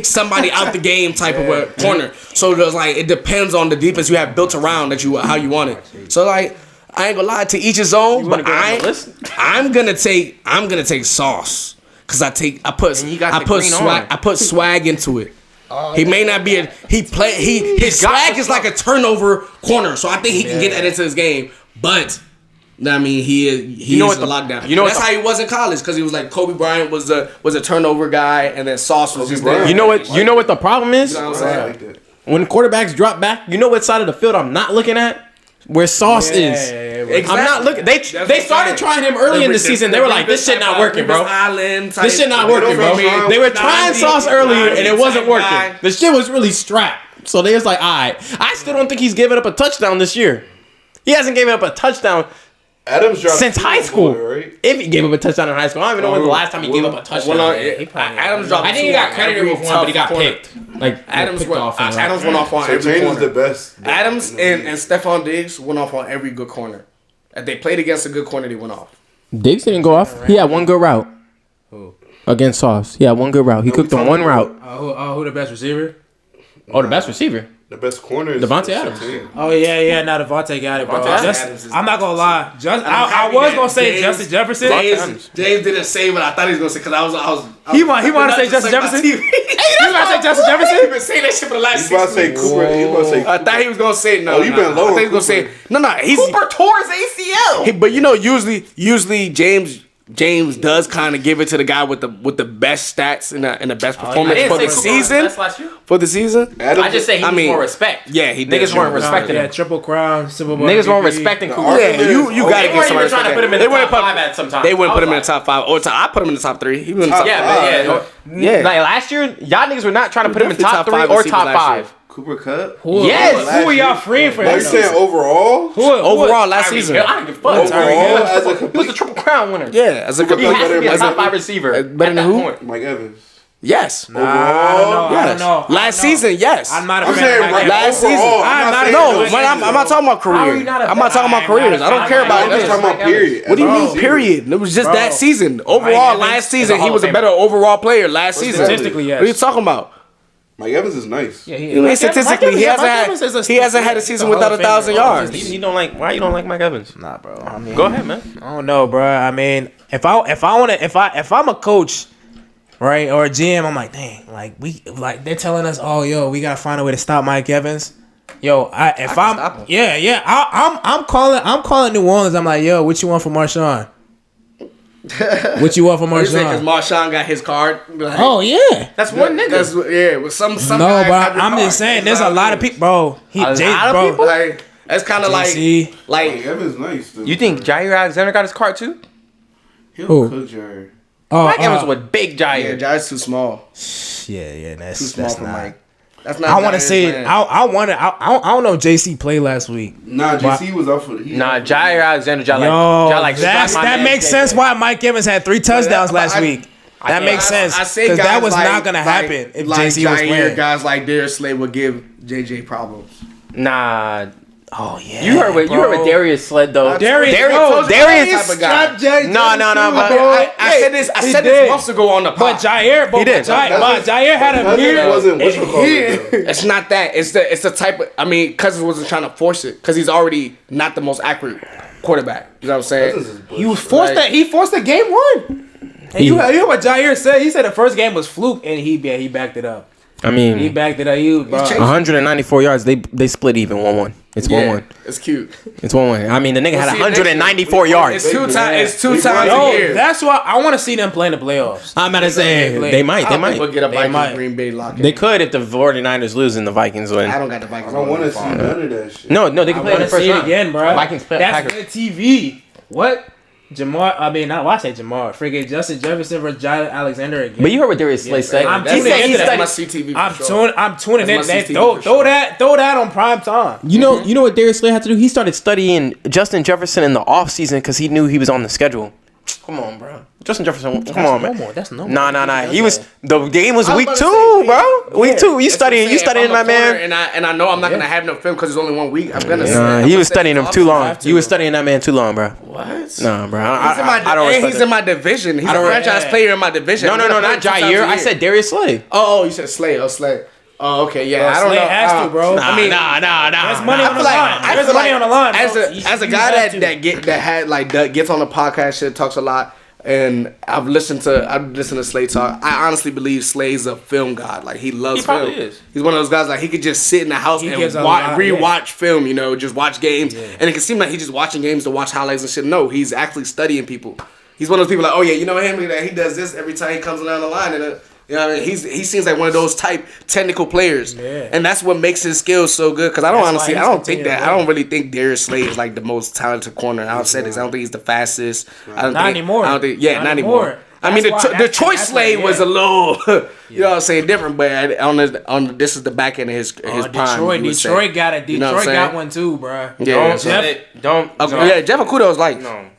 somebody out the game type of a corner. So there's like it depends on the defense you have built around how you want it. So like I ain't gonna lie, to each his own, but I'm gonna take Sauce because I put swag into it. He may not be his swag is like a turnover corner, so I think he can get that into his game. But I mean, he is a lockdown. You know that's how he was in college because he was like Kobe Bryant was a turnover guy, and then Sauce was just there. You know what the problem is? You know what I'm saying? When quarterbacks drop back, you know what side of the field I'm not looking at? Where Sauce is. Exactly. I'm not looking. They started trying him early in the season. They were like, this shit not working, bro. This shit not working, bro. They were trying Sauce earlier and it wasn't working. The shit was really strapped. So they was like, all right. I still don't think he's given up a touchdown this year. He hasn't given up a touchdown since high school. Right? If he gave up a touchdown in high school, I don't even know when the last time he gave up a touchdown. Adams dropped. I think he got credited with one, but he got picked. Like Adams went off on So every James corner. is the best. Adams and Stephon Diggs went off on every good corner. If they played against a good corner, they went off. Diggs didn't go off. He had one good route. Against Sauce. He had one good route. He cooked on one route. Who the best receiver? Oh, the best receiver. The best corner is Devontae Adams. Oh yeah. Now Devontae got it, bro. Adams I'm not gonna lie. I was gonna say Justin Jefferson. James didn't say what I thought he was gonna say because I was. He wanted to say Justin Jefferson. He wanted to say Justin Jefferson. He's been saying that shit for the last 6 weeks. I thought he was gonna say no. You've been low. I thought he was gonna say no. Cooper tore his ACL. But you know, usually James does kind of give it to the guy with the best stats and the best performance for the season. For the season, I just say he needs more respect. Yeah, he did. Niggas weren't respecting him. Yeah, triple crown, Super Bowl. Niggas weren't respecting Cooper. Yeah, you gotta get somebody trying to put him in the top 5 at some time. They wouldn't put him in the top 5 or I put him in the top 3. He was in the top 5. Yeah. Like last year, y'all niggas were not trying to put him in top 3 or top 5. Cooper Kupp? Yes. Who are y'all freeing for? Are you saying overall? Overall last season. I don't give a fuck. Overall, He was the Triple Crown winner. Yeah, as a He has to be a as top 5 receiver. better than who? Mike Evans. Yes. I don't know. Last season, yes. I'm not a I'm fan saying of Mike last Evans. season. I'm not talking about career. I'm not talking about careers. I don't care about I'm just this. talking about period. What do you mean, period? It was just that season. Overall, last season, he was a better overall player last season. Statistically, yes. What are you talking about? Mike Evans is nice. Yeah, Statistically, he hasn't had a season without 1,000 yards. You don't like? Why you don't like Mike Evans? Nah, bro. I mean, Go ahead, man. I don't know, bro. I mean, if I'm a coach, right, or a GM, I'm like, dang, they're telling us, oh, yo, we gotta find a way to stop Mike Evans. Yo, I'm calling New Orleans. I'm like, yo, what you want from Marshawn? What you want from Because Marshawn? Marshawn got his card. Oh yeah, That's one nigga. With some no, guys bro. have the I'm card. just saying, there's a lot of people, bro. Like, that's kind of Mike like Evans nice, though. You think Jair Alexander got his card too? He'll Who? cook Jared. Mike Evans was big Jair. Jair's too small. Yeah, Too small that's for not. Mike. That's not. I want to Jair's say man. I don't know if JC played last week. Nah, JC was up for Jair Alexander, That makes sense why Mike Evans had 3 touchdowns last week. That makes sense. I say because that guys was like, not gonna happen if like JC was Jair, playing. guys like Darius Slay would give JJ problems. Nah. Oh yeah, You heard what Darius Sled though. Darius type of guy. No. But I said this. I said this months ago on the pod. But Jair, Jair had a It wasn't what you call it. It's not that. It's the type of. I mean, Cousins wasn't trying to force it because he's already not the most accurate quarterback. You know what I'm saying? He was forced that. He forced the game one. And you hear what Jair said? He said the first game was fluke, and he backed it up. I mean, He backed it up. 194 yards. They split even 1-1. It's 1-1. It's cute. It's 1-1. I mean, the nigga had 194 yards. It's two times a No, year. that's why I want to see them play in the playoffs. I'm about to say they might. They might. We'll get a They might. Vikings Green Bay lock. They could if the 49ers lose and the Vikings win. I don't got the Vikings. I don't want to see none of that shit. No, they can I play in want the to first see it round. again, bro. Vikings play That's Packers. good TV. What? Jamar, I mean, not why I say Jamar. Freaking Justin Jefferson versus Jair Alexander again. But you heard what Darius Slay said. I'm That's tuning into that's that. my CTV. For sure. I'm tuning in. That's my That, CTV throw, for throw sure. that on prime time. You know what Darius Slay had to do? He started studying Justin Jefferson in the offseason because he knew he was on the schedule. Come on, bro. Justin Jefferson, come on, man. That's no. Nah. He was the game was I was week about 2, to say, bro. Week 2. You That's what I'm studying saying. If my I'm a corner man. and I know I'm not gonna have no film because it's only 1 week. I'm gonna. Nah, he was studying him too long. You was studying that man too long, bro. What? Nah, bro. He's in my. I don't respect He's it. in my division. He's a don't- franchise player in my division. No, I'm gonna not play 2 times Jair. a I year. said Darius Slay. Oh, you said Slay. Oh, Slay. Oh, okay. Yeah, I don't Slay know. has to, bro. I mean, nah. There's money I on the feel like line. I There's feel money like on the line. as bro. a You guy have to. that gets on the podcast, shit, talks a lot, and I've listened to Slay talk. I honestly believe Slay's a film god. Like he loves He probably film. is. He's one of those guys like he could just sit in the house He and gives a lot, rewatch film. You know, just watch games, and it can seem like he's just watching games to watch highlights and shit. No, he's actually studying people. He's one of those people like, oh yeah, you know him that he does this every time he comes down the line and. You know what I mean? He seems like one of those type technical players, and that's what makes his skills so good. Because I don't really think Darius Slay is like the most talented corner. I've said this. I don't think he's the fastest. Not anymore. I don't think. Yeah, not anymore. I mean, the choice Slay was a little, you know what I'm saying, different. But on this is the back end of his prime. Detroit got it. You know what I'm Detroit got saying? one too, bro. Yeah, Don't. yeah. Jeff Okuda was like, No.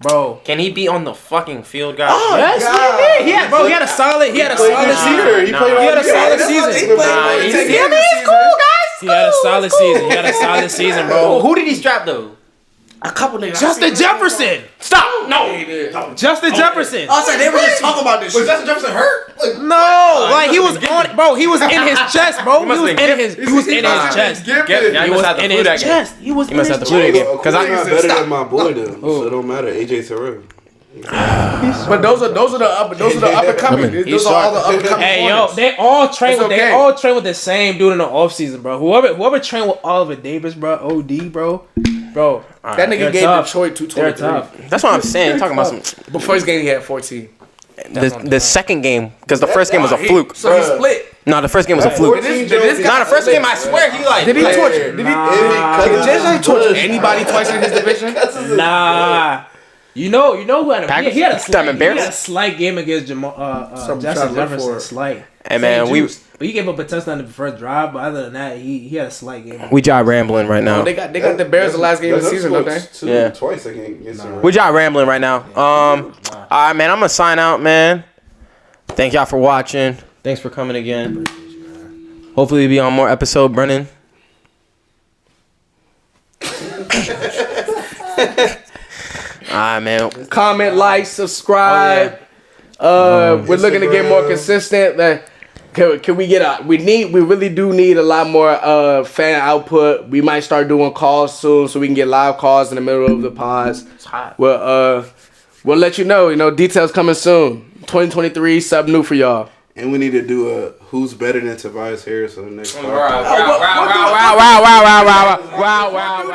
Bro. Can he be on the fucking field, guys? Yes, he had a solid. He had a solid season. He played He had a solid He season. played He had a solid season. He had a solid season, bro. Who did he strap though? a couple niggas. Justin Jefferson. Stop! No. Justin Jefferson. I was like, they were just talking about this. Was Justin Jefferson hurt? Like, No, like he was on, bro. He was in his chest, bro. He must was have in been his. He was in his chest. Yeah, He he was must have to in flu his that game. chest. He was. He must in have his to flu that chest. game because I'm I. not better than my boy though, so it don't matter. AJ Terrell. But those are the up and coming. Those are all the up and coming. Hey yo, they all train It's with okay. they all train with the same dude in the offseason, bro. Whoever trained with Oliver Davis, bro, OD, bro. That nigga They're gave tough. Detroit They're 223. tough. That's what I'm saying. Talking about some Before his game, he had 14. the second game because the first game was a fluke. So he split. No, the first game was a fluke. Did this guy- Nah, the first game I swear he like. Did he torch? Did he? Did Did torch anybody twice in his division? Nah. You know who had a Packers? he had a I'm slight, he embarrassed. had a slight game against I'm trying Justin to look Jefferson. for it. Slight. Hey man, But he gave up a touchdown in the first drive. But other than that, he had a slight game. we job rambling right now. They got the Bears the last game of the season, don't they? Yeah. Twice against him. We job rambling right now. All right, man. I'm gonna sign out, man. Thank y'all for watching. Thanks for coming again. Hopefully, we'll be on more episode, Brennan. All right, man. Comment, like, subscribe. We're looking to get more consistent. Can we get we really do need a lot more fan output. We might start doing calls soon so we can get live calls in the middle of the pods. We'll let you know. You know, details coming soon. 2023, something new for y'all. And we need to do a who's better than Tobias Harris on the next podcast. Wow.